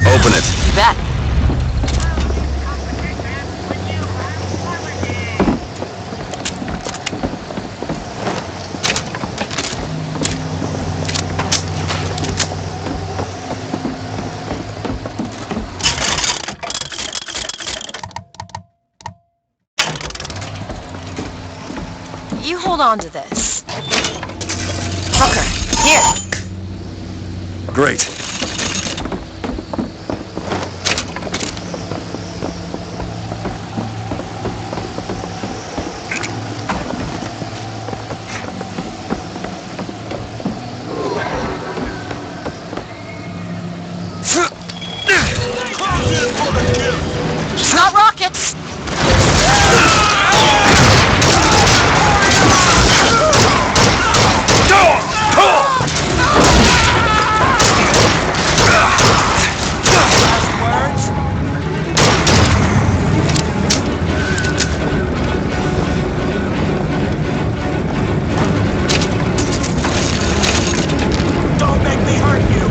Open it. You bet. You hold on to this. Hooker, here. Great. It's not rockets. Don't make me hurt you!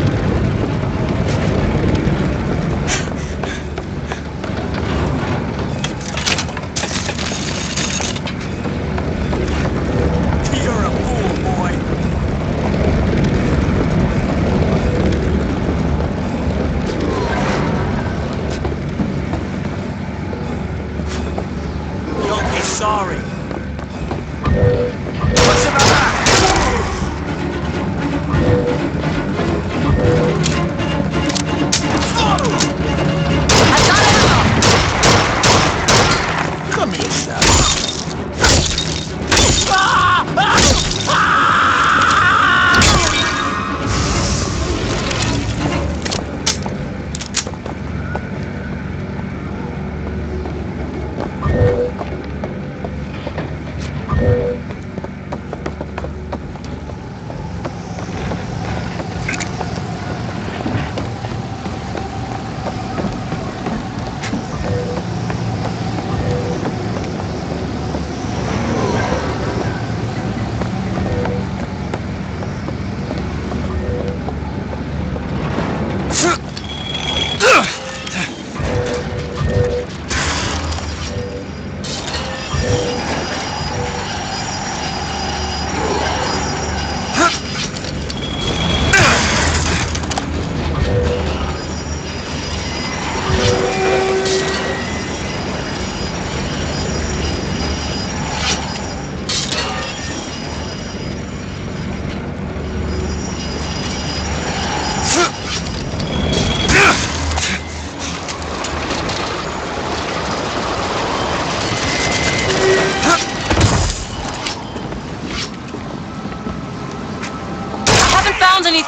You're a fool, boy. You'll be sorry. What's in my back? I've got ammo. Come here, son.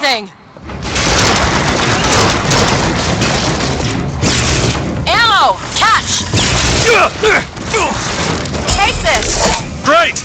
everything! Ammo! Catch! Take this! Great!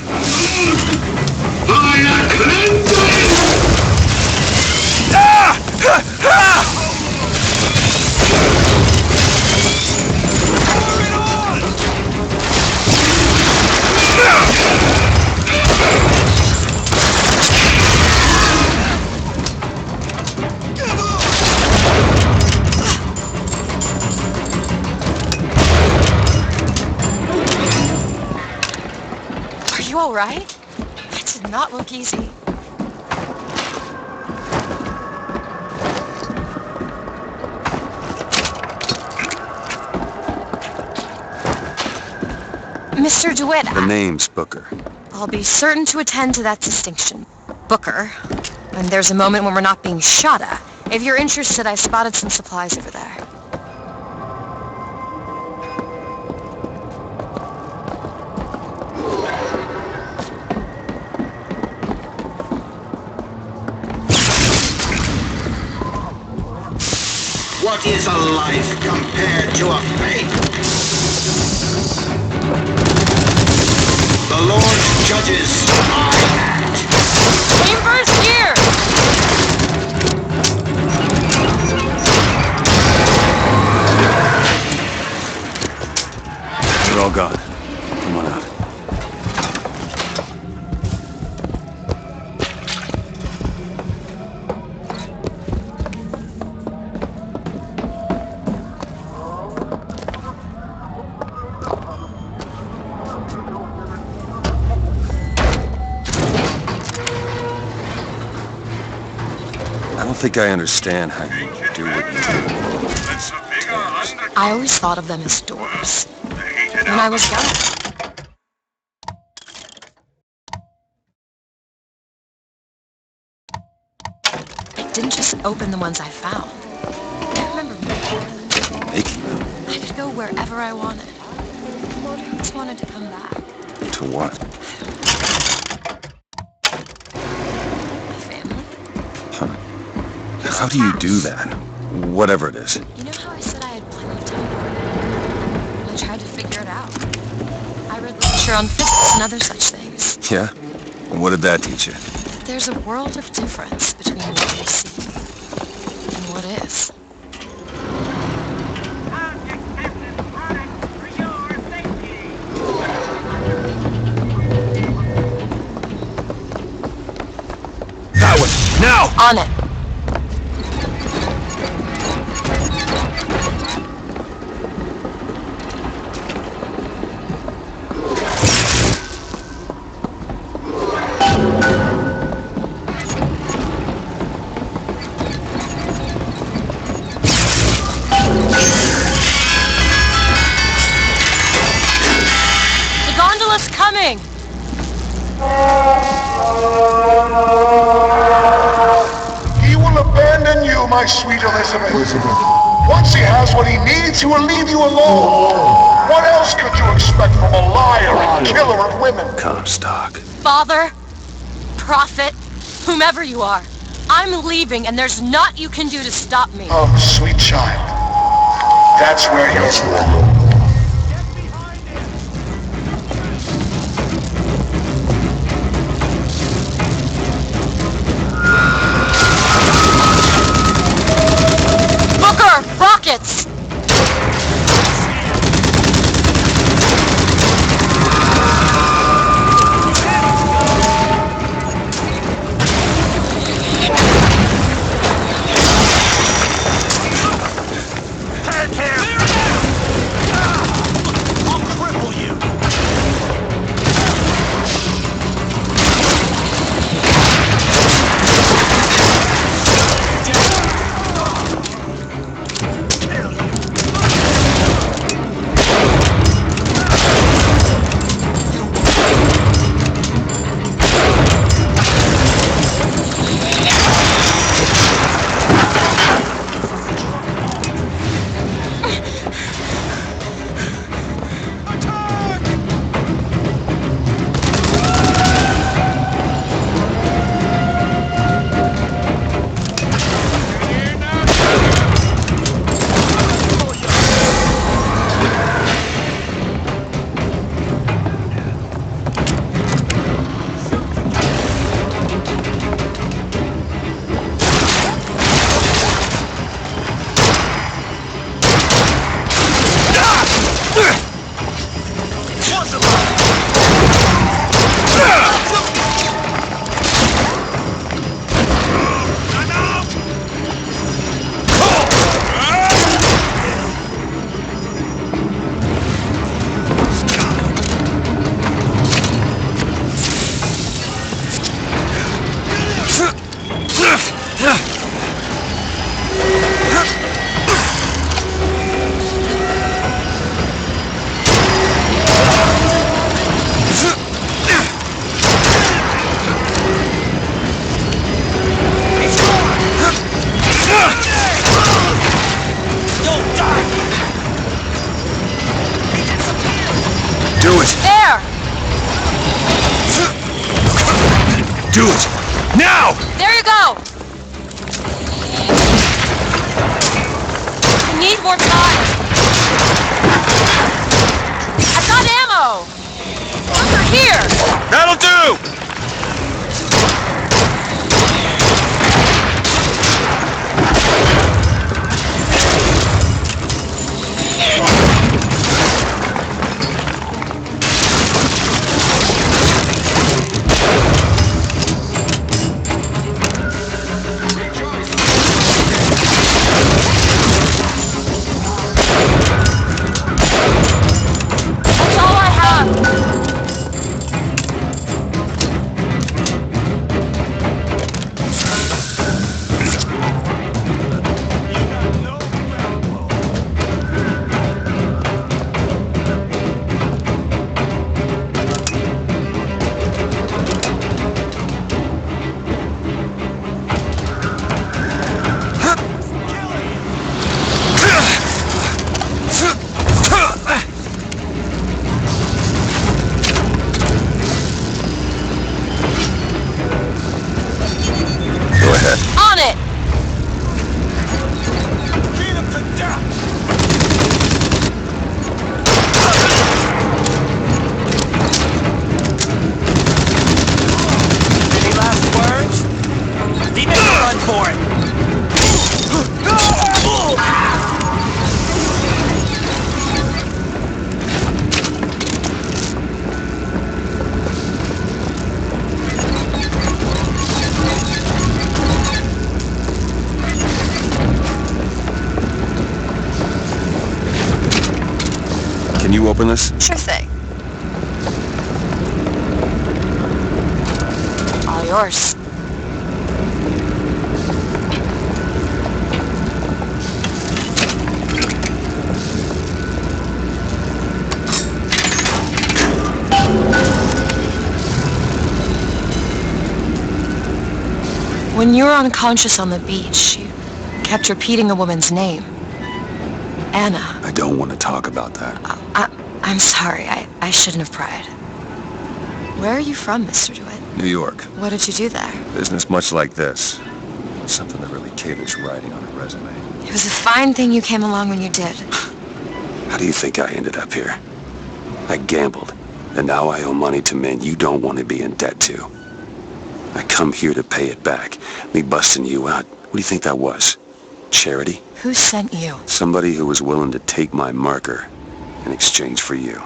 Are you all right? That did not look easy. Mr. DeWitt, The name's Booker. I'll be certain to attend to that distinction. Booker, when there's a moment when we're not being shot at. If you're interested, I spotted some supplies over there. What is a life compared to a fate? The Lord judges, I act. Chambers here! They're all gone. Come on out. I don't think I understand how you do what you do. I always thought of them as doors. When I was young. I didn't just open the ones I found. I remember Making them? I could go wherever I wanted. I just wanted to come back. To what? Huh. How do you do that? Whatever it is. You know how I said I had plenty of time? I tried to figure it out. I read literature on physics and other such things. Yeah? And what did that teach you? That there's a world of difference between what you see and what is. That way! Now! On it. The gondola's coming! He will abandon you, my sweet Elizabeth. Once he has what he needs, he will leave you alone. What else could you expect from a liar and killer of women? Comstock. Father, prophet, whomever you are, I'm leaving and there's naught you can do to stop me. Oh, sweet child. That's where you're... Booker, rockets! Do it! Now! There you go! I need more time. I've got ammo! Over here! That'll do! That's all I have. Go ahead. On it! Any last words? He made a run for it. Can you open this? Sure thing. All yours. When you were unconscious on the beach, you kept repeating a woman's name. Anna. I don't want to talk about that. I'm sorry. I shouldn't have pried. Where are you from, Mr. DeWitt? New York. What did you do there? Business much like this. Something that really caters writing on a resume. It was a fine thing you came along when you did. How do you think I ended up here? I gambled, and now I owe money to men you don't want to be in debt to. I come here to pay it back. Me busting you out, what do you think that was? Charity? Who sent you? Somebody who was willing to take my marker in exchange for you.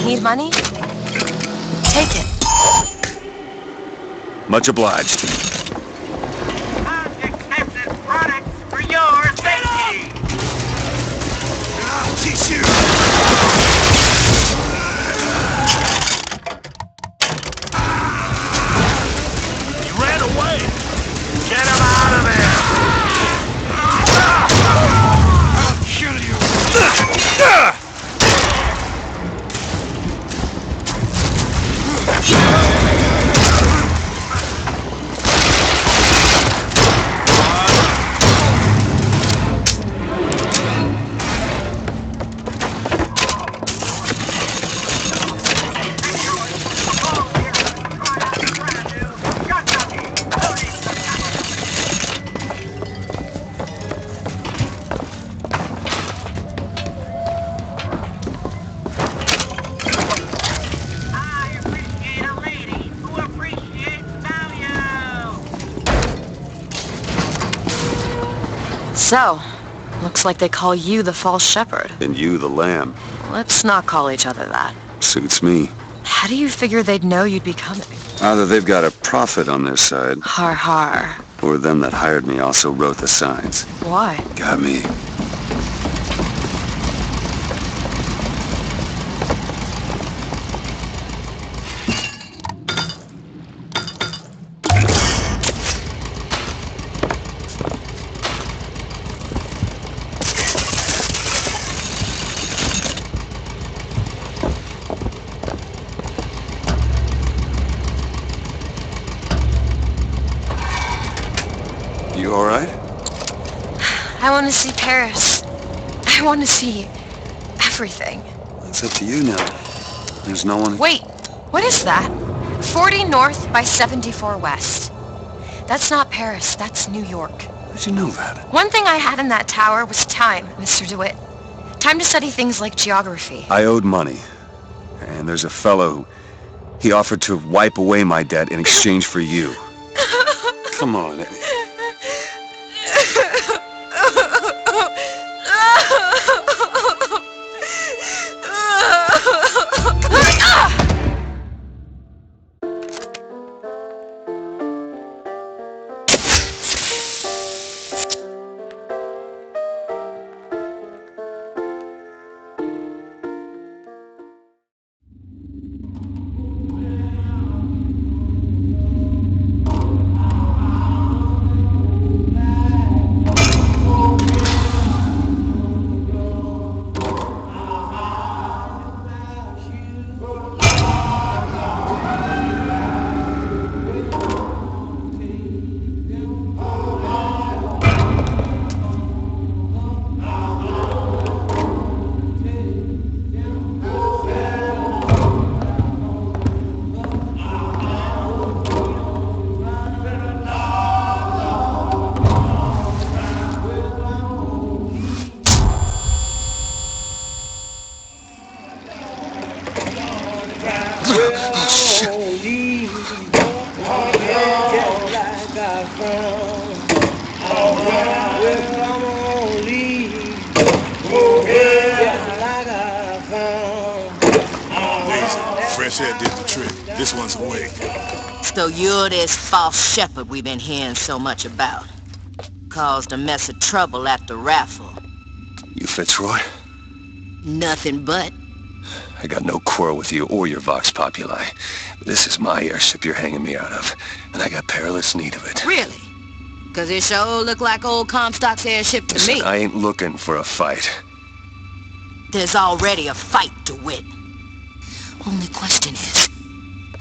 Need money? Take it. Much obliged. Unexpected products for your safety. I'll teach you! He ran away. Get him out of there. I'll kill you! So, looks like they call you the false shepherd. And you the lamb. Let's not call each other that. Suits me. How do you figure they'd know you'd be coming? Either they've got a prophet on their side, Har har. or them that hired me also wrote the signs. Why? Got me. I want to see Paris. I want to see everything. It's up to you now. There's no one... Wait, what is that? 40 north by 74 west. That's not Paris, that's New York. How'd you know that? One thing I had in that tower was time, Mr. DeWitt. Time to study things like geography. I owed money. And there's a fellow... He offered to wipe away my debt in exchange for you. Come on. Fresh air did the trick. This one's away. So you're this false shepherd we've been hearing so much about. Caused a mess of trouble at the raffle. You Fitzroy? Nothing but. I got no quarrel with you or your Vox Populi. This is my airship you're hanging me out of, and I got perilous need of it. Really? Because it sure look like old Comstock's airship to Listen, me. I ain't looking for a fight. There's already a fight, DeWitt. Only question is,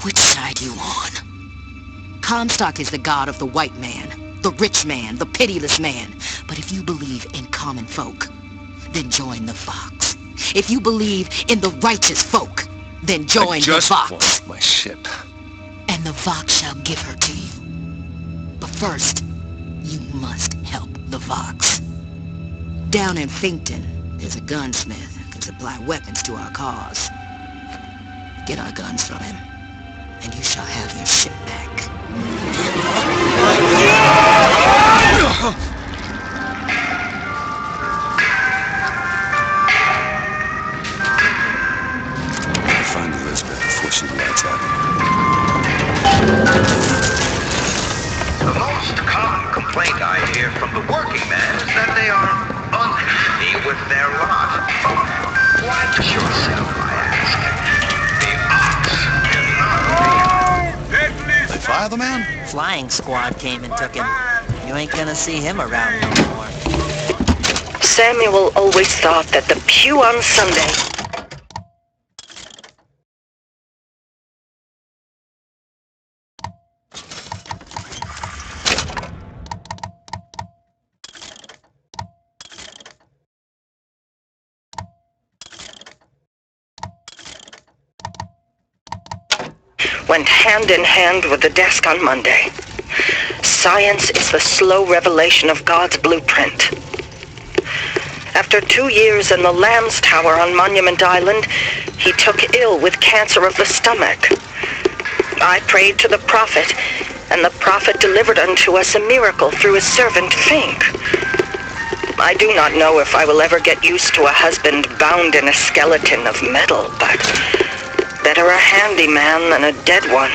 which side you on? Comstock is the god of the white man, the rich man, the pitiless man. But if you believe in common folk, then join the Vox. If you believe in the righteous folk, then join the Vox. I just want my ship. And the Vox shall give her to you. But first, you must help the Vox. Down in Finkton, there's a gunsmith who can supply weapons to our cause. Get our guns from him, and you shall have your ship back. Find Elizabeth before she lights out. The most common complaint I hear from the working men is that they are unhappy with their lot. Watch yourself, I ask. They fire the man? Flying squad came and took him. You ain't gonna see him around no more. Samuel always thought that the pew on Sunday... went hand in hand with the desk on Monday. Science is the slow revelation of God's blueprint. After 2 years in the Lamb's Tower on Monument Island, he took ill with cancer of the stomach. I prayed to the prophet, and the prophet delivered unto us a miracle through his servant Fink. I do not know if I will ever get used to a husband bound in a skeleton of metal, but better a handy man than a dead one.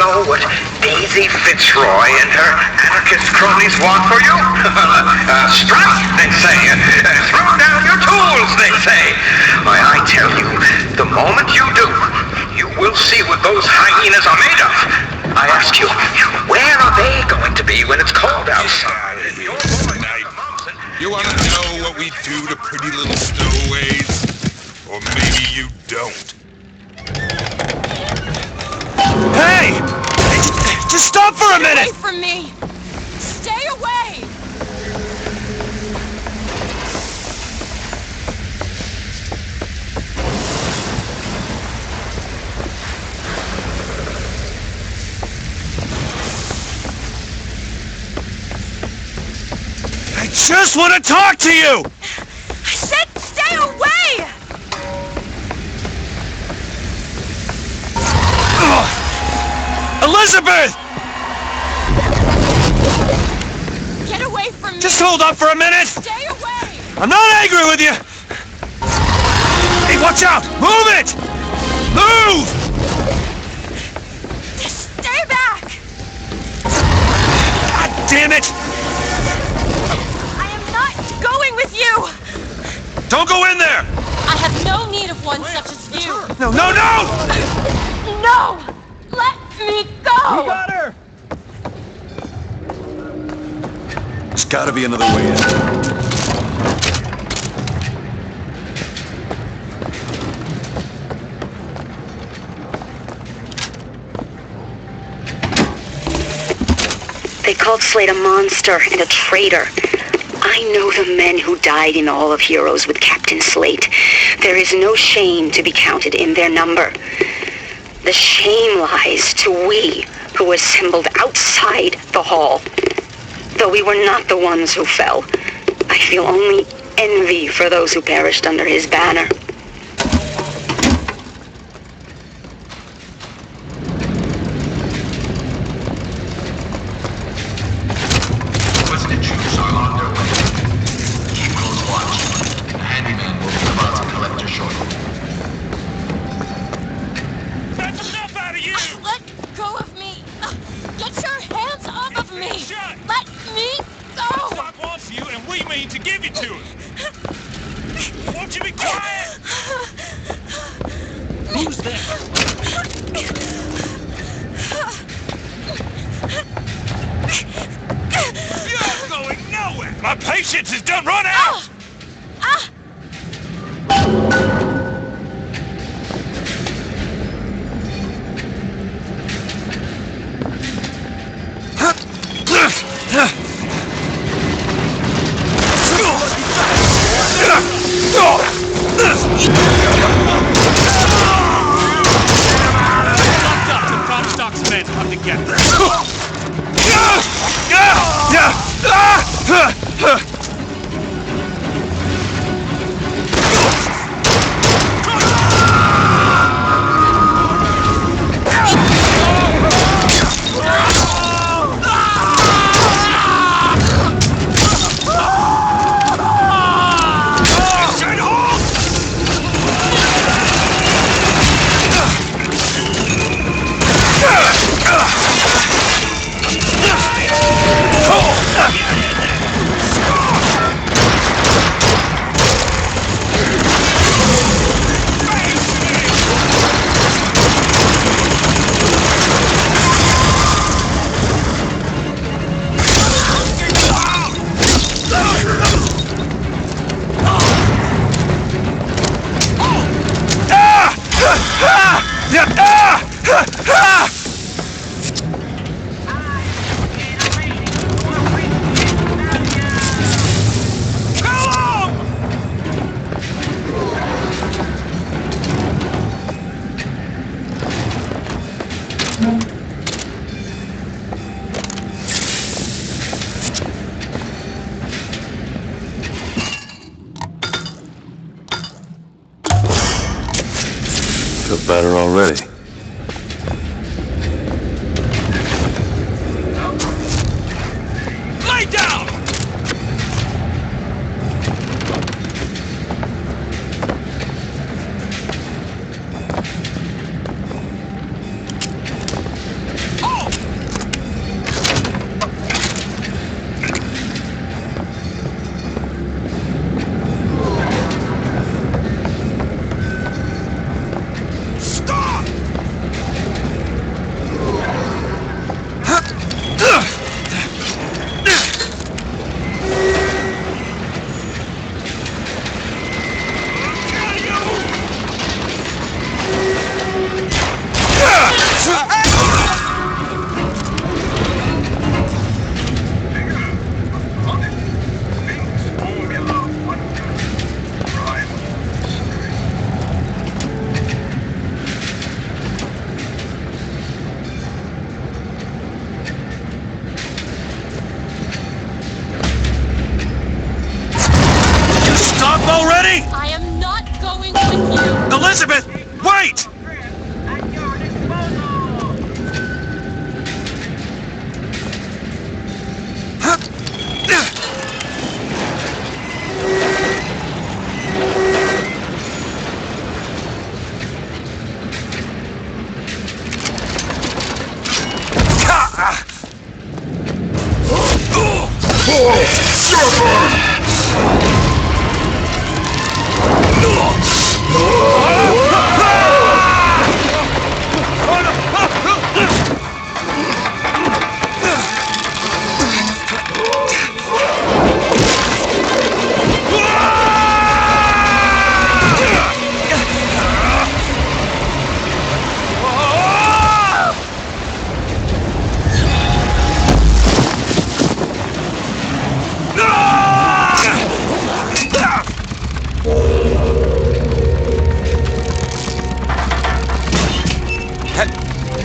know what Daisy Fitzroy and her anarchist cronies want for you? Strike, they say. Throw down your tools, they say. Why, I tell you, the moment you do, you will see what those hyenas are made of. I ask you, where are they going to be when it's cold outside? You want to know what we do to pretty little stowaways? Or maybe you don't. Hey! Just stop for a minute! Stay away from me! Stay away! I just want to talk to you! I said stay away! Elizabeth! Get away from me! Just hold up for a minute! Stay away! I'm not angry with you! Hey, watch out! Move it! Move! Stay back! God damn it! I am not going with you! Don't go in there! I have no need of one such as you! No, no, no! No! Let me go! We got her! There's gotta be another way in. They called Slade a monster and a traitor. I know the men who died in the Hall of Heroes with Captain Slate. There is no shame to be counted in their number. The shame lies to we who assembled outside the hall. Though we were not the ones who fell, I feel only envy for those who perished under his banner. Twisted troops are on their way. Keep close watch. The handyman will be about to collect your shortly. That's enough out of you! Let go of me! Get your hands off of me! Let me go! Doc wants you, and we mean to give you to him. Won't you be quiet? Who's there? You're going nowhere! My patience is done run out! Locked up till Comstock's men come together. Feel better already. Lay down!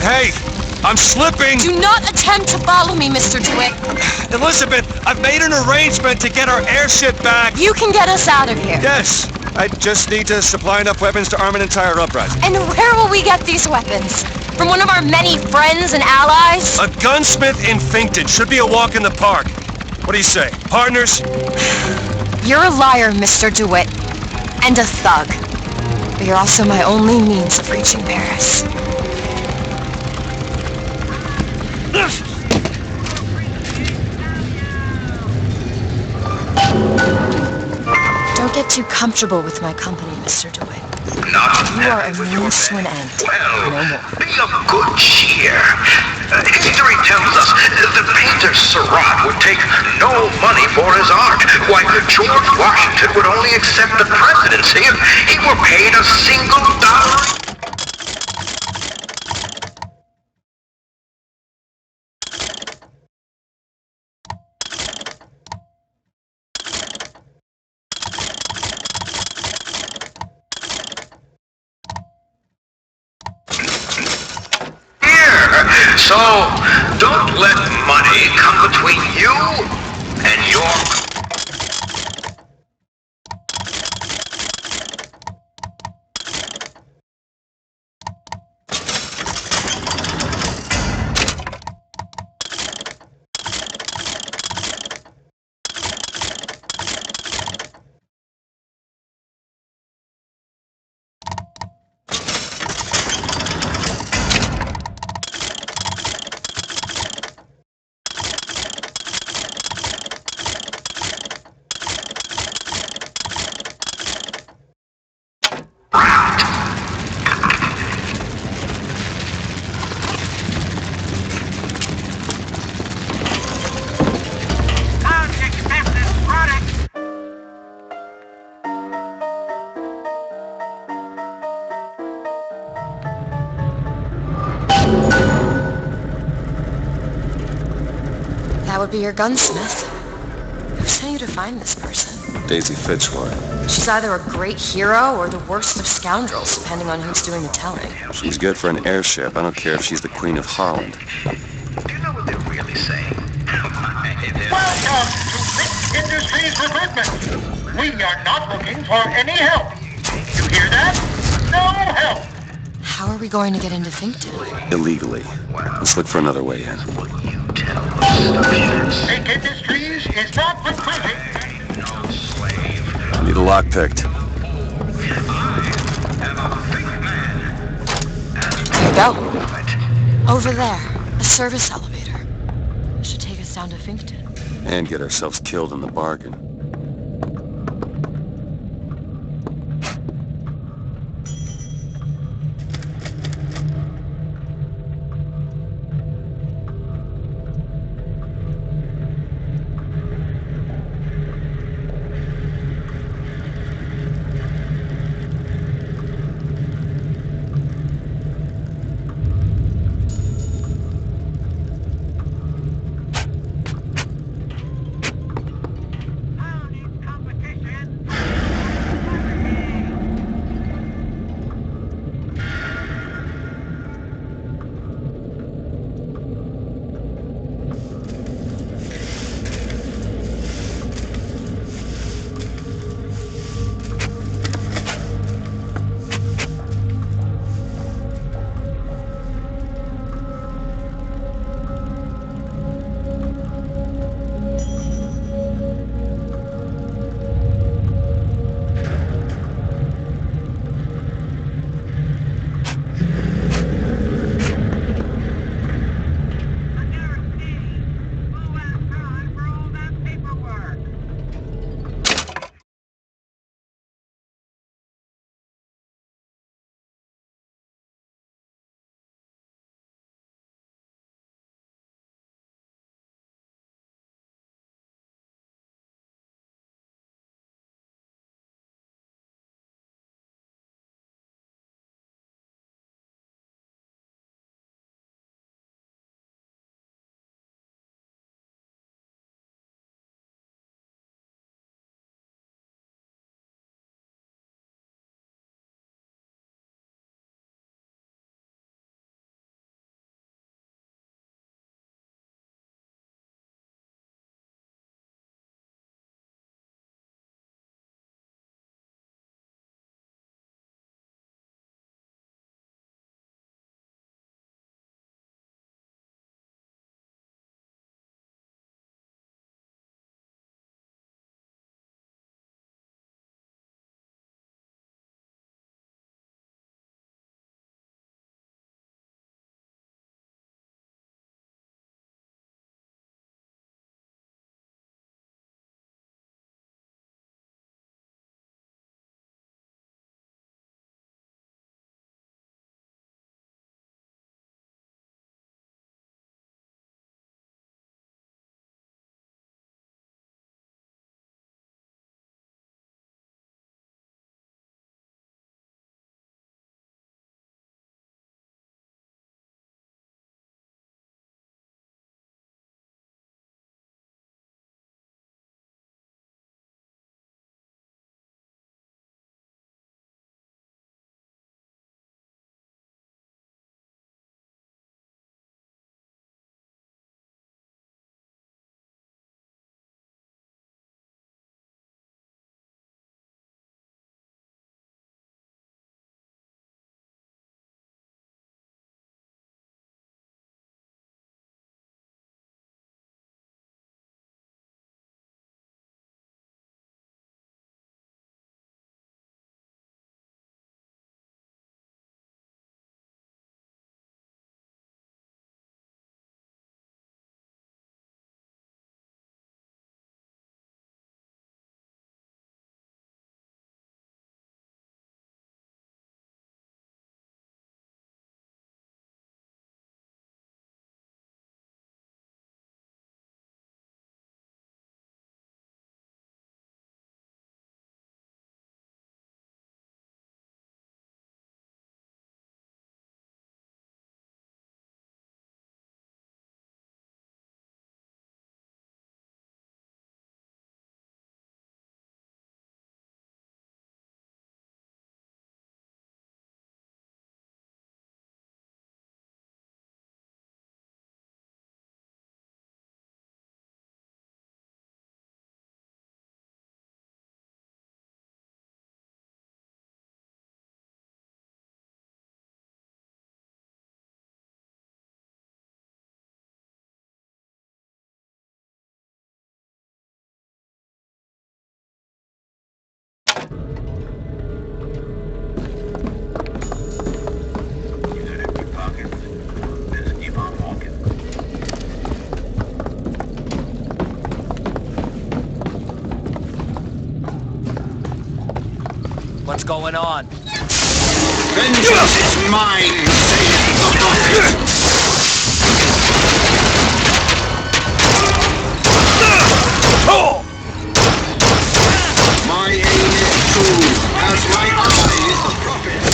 Hey! I'm slipping! Do not attempt to follow me, Mr. DeWitt. Elizabeth, I've made an arrangement to get our airship back. You can get us out of here. Yes. I just need to supply enough weapons to arm an entire uprising. And where will we get these weapons? From one of our many friends and allies? A gunsmith in Finkton. Should be a walk in the park. What do you say? Partners? You're a liar, Mr. DeWitt. And a thug. But you're also my only means of reaching Paris. Don't get too comfortable with my company, Mr. DeWitt. You are a means to an end. Well, no more. be of good cheer. History tells us the painter Seurat would take no money for his art, while George Washington would only accept the presidency if he were paid a single dollar. So, don't let money come between you and your... That would be your gunsmith. Who sent you to find this person? Daisy Fitzroy. She's either a great hero or the worst of scoundrels, depending on who's doing the telling. She's good for an airship. I don't care if she's the Queen of Holland. Do you know what they're really saying? Welcome to Big Industries Recruitment. We are not looking for any help. You hear that? No help. How are we going to get into Finkton? Illegally. Let's look for another way in. Big Industries is not recruiting. I need a lock picked. There you go. Over there. A service elevator. It should take us down to Finkton. And get ourselves killed in the bargain. What's going on? Vengeance is mine, saith the prophet. My aim is true, as my eye is the prophet.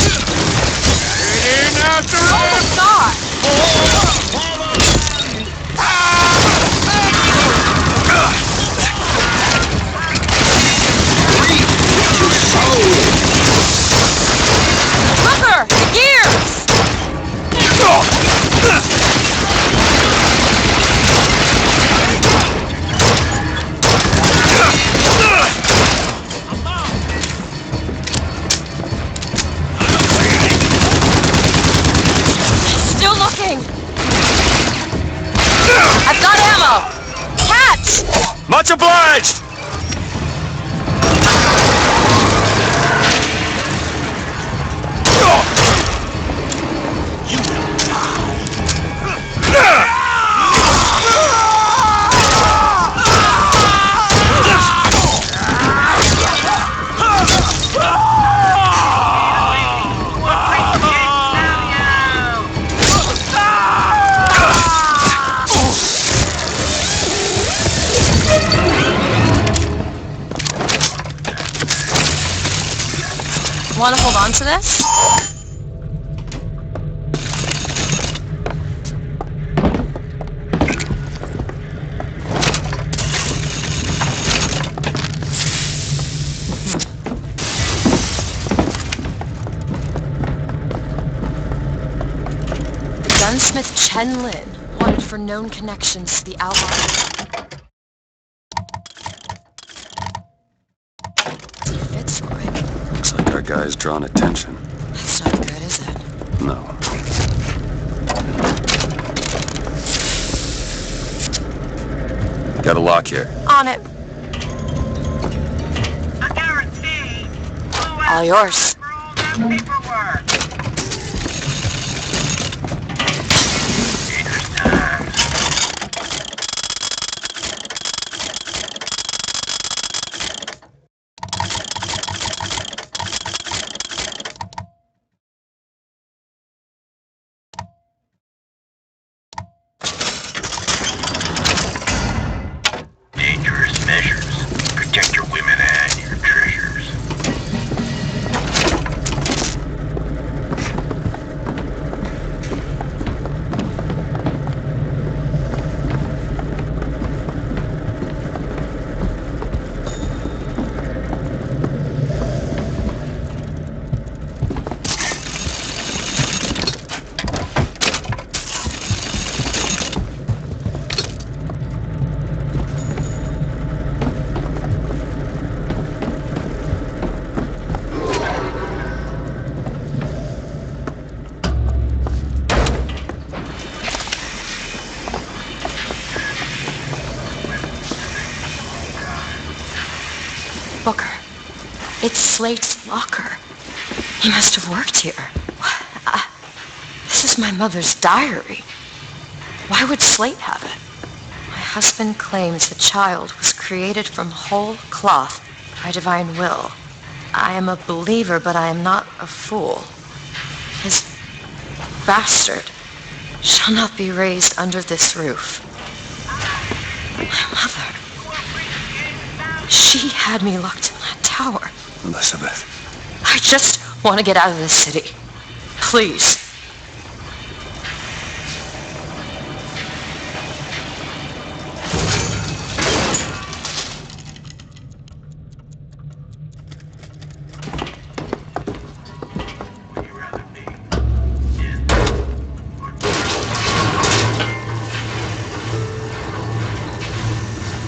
Get in after it! Oh my God! Reap what you sow! Booker! Gears! Still looking! I've got ammo! Catch! Much obliged! Want to hold on to this? Gunsmith Chen Lin, wanted for known connections to the outlaw. Fits right. Looks like our guy's drawn attention. That's not good, is it? No. Got a lock here. On it. All yours. Dangerous measures. Protect your women and your treasures. Booker. It's Slate's locker. He must have worked here. This is my mother's diary. Why would Slate have it? My husband claims the child was created from whole cloth by divine will. I am a believer, but I am not a fool. His bastard shall not be raised under this roof. My mother. She had me locked in that tower. Elizabeth. I just want to get out of this city. Please.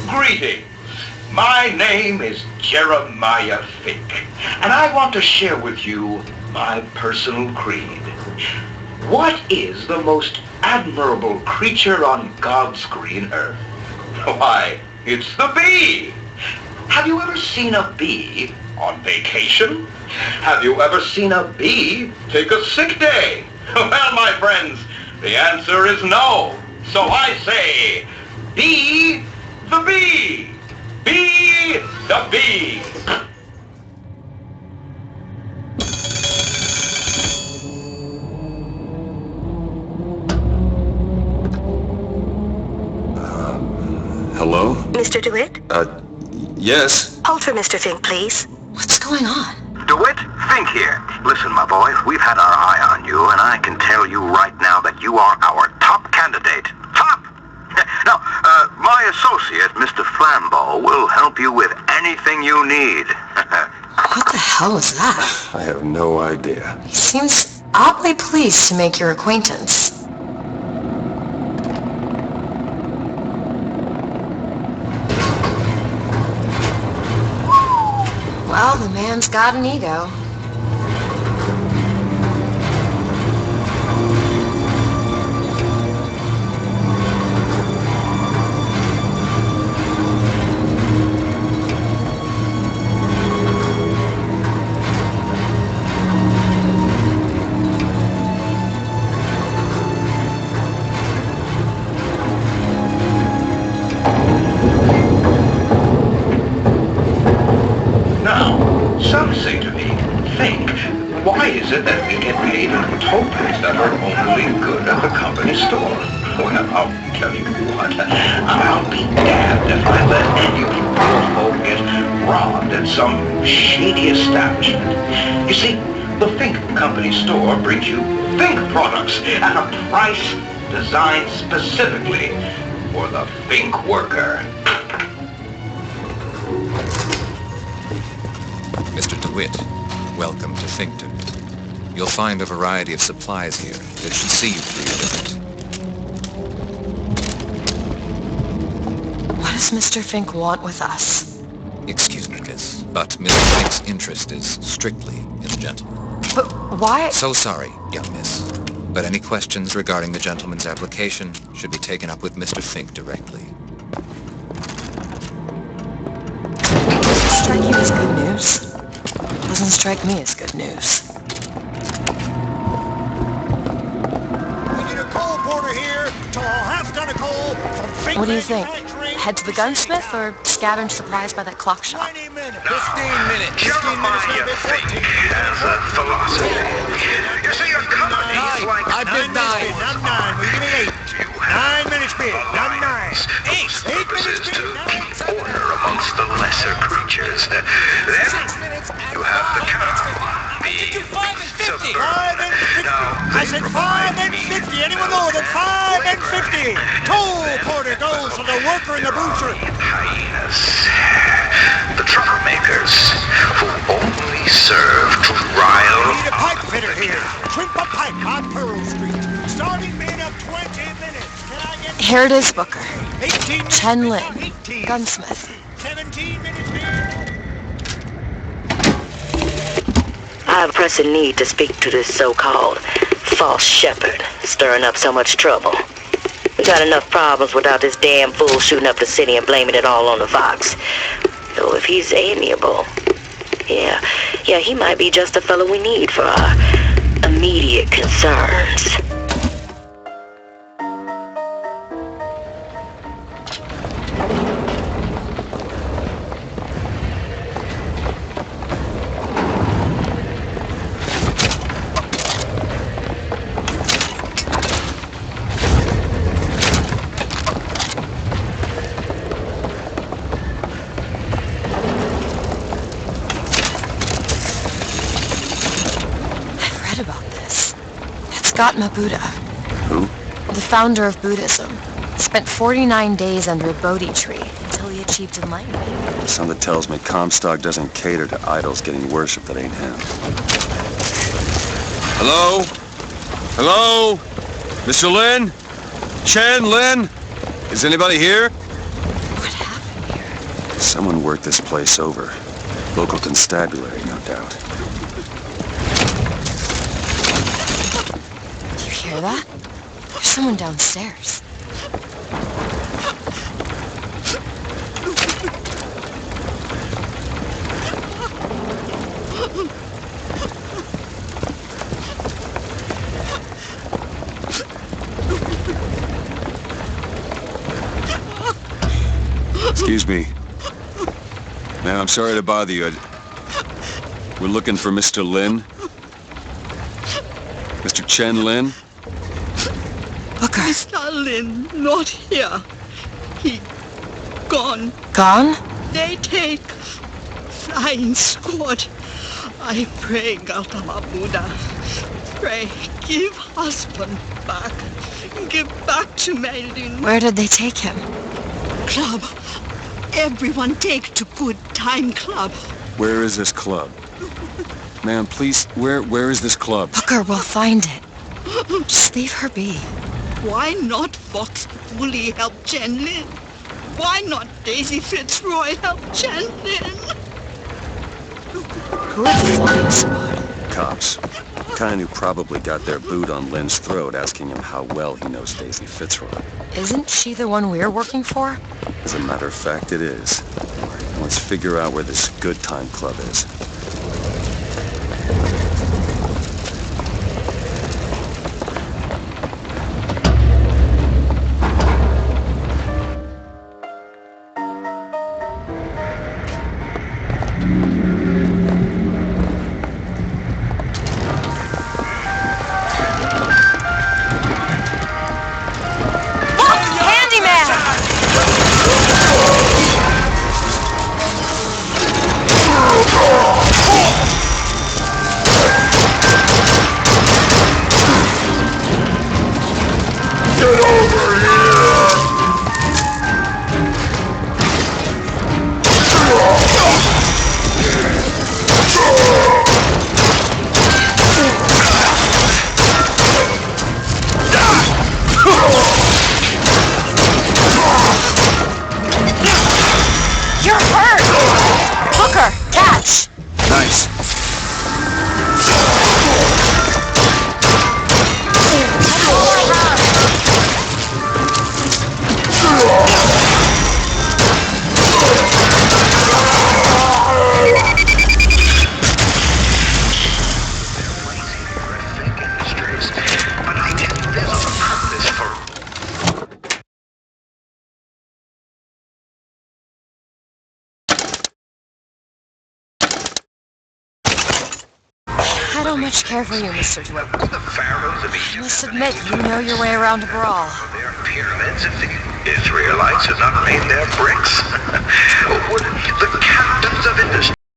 Greetings. My name is Jeremiah Fick, and I want to share with you my personal creed. What is the most admirable creature on God's green earth? Why, it's the bee. Have you ever seen a bee on vacation? Have you ever seen a bee take a sick day? Well, my friends, the answer is no. So I say, be the bee. Be the bee. Hello? Mr. DeWitt? Yes? Hold for Mr. Fink, please. What's going on? DeWitt, Fink here. Listen, my boy, we've had our eye on you, and I can tell you right now that you are our top candidate. Top! Now, my associate, Mr. Flambeau, will help you with anything you need. What the hell was that? I have no idea. He seems oddly pleased to make your acquaintance. Well, the man's got an ego. Some say to me, Fink, why is it that we get paid in tokens that are only good at the company store? Well, I'll tell you what, I'll be damned if I let any poor folk get robbed at some shady establishment. You see, the Fink Company store brings you Fink products at a price designed specifically for the Fink worker. Mr. DeWitt, welcome to Finkton. You'll find a variety of supplies here that should see you through your visit. What does Mr. Fink want with us? Excuse me, miss, but Mr. Fink's interest is strictly in the gentleman. But why? So sorry, young miss, but any questions regarding the gentleman's application should be taken up with Mr. Fink directly. Does it strike you as good news? Doesn't strike me as good news. Coal porter here, tall half-ton of coal from Fink What do you think? Manufacturing. Head to the gunsmith or scavenge supplies by that clock shop? 20 minutes. 15 minutes. Jeremiah Fink has a philosophy. You see, your company is like... I bid 9. I'm 9. Will you give me 8? 9 minutes bid. I'm 9. 8 minutes bid. To keep order amongst the lesser creatures. Then you have the cow, the 5 and 50. suburb. 5 and 50. I said 5 and 50. Anyone more than 5 and 50? Coal porter goes for the worker in the butcher. Hyenas. The troublemakers who only serve to rile... Need a pipe fitter here. Trimp a pipe on Pearl Street. Starting bid of 20 minutes. Can I get... Here it is, Booker. 18 minutes. Chen Lin, gunsmith. 17 minutes bid. I have a pressing need to speak to this so-called false shepherd, stirring up so much trouble. We got enough problems without this damn fool shooting up the city and blaming it all on the Fox. Though if he's amiable, yeah, he might be just the fellow we need for our immediate concerns. Scott Mabuddha. Who? The founder of Buddhism. Spent 49 days under a Bodhi tree until he achieved enlightenment. Something tells me Comstock doesn't cater to idols getting worship that ain't him. Hello? Hello? Mr. Lin? Chen Lin? Is anybody here? What happened here? Someone worked this place over. Local constabulary, no doubt. Hear that? There's someone downstairs. Excuse me. Ma'am, I'm sorry to bother you. We're looking for Mr. Lin. Mr. Chen Lin. Booker. Mr. Lin, not here. gone. Gone? They take flying squad. I pray, Gautama Buddha. Pray, give husband back. Give back to Maylin. Where did they take him? Club. Everyone take to Good Time Club. Where is this club? Ma'am, please, where is this club? Booker, we'll find it. Just leave her be. Why not Fox fully help Chen Lin? Why not Daisy Fitzroy help Chen Lin? Good flying squad. Cops. Kind who probably got their boot on Lynn's throat asking him how well he knows Daisy Fitzroy. Isn't she the one we're working for? As a matter of fact, it is. Let's figure out where this Good Time Club is. You're hurt! Booker, catch! Nice. I don't much care for you, Mr. Dwight. The pharaohs of I Egypt, must admit, you know your way around a brawl. their pyramids, if the Israelites had not made their bricks, would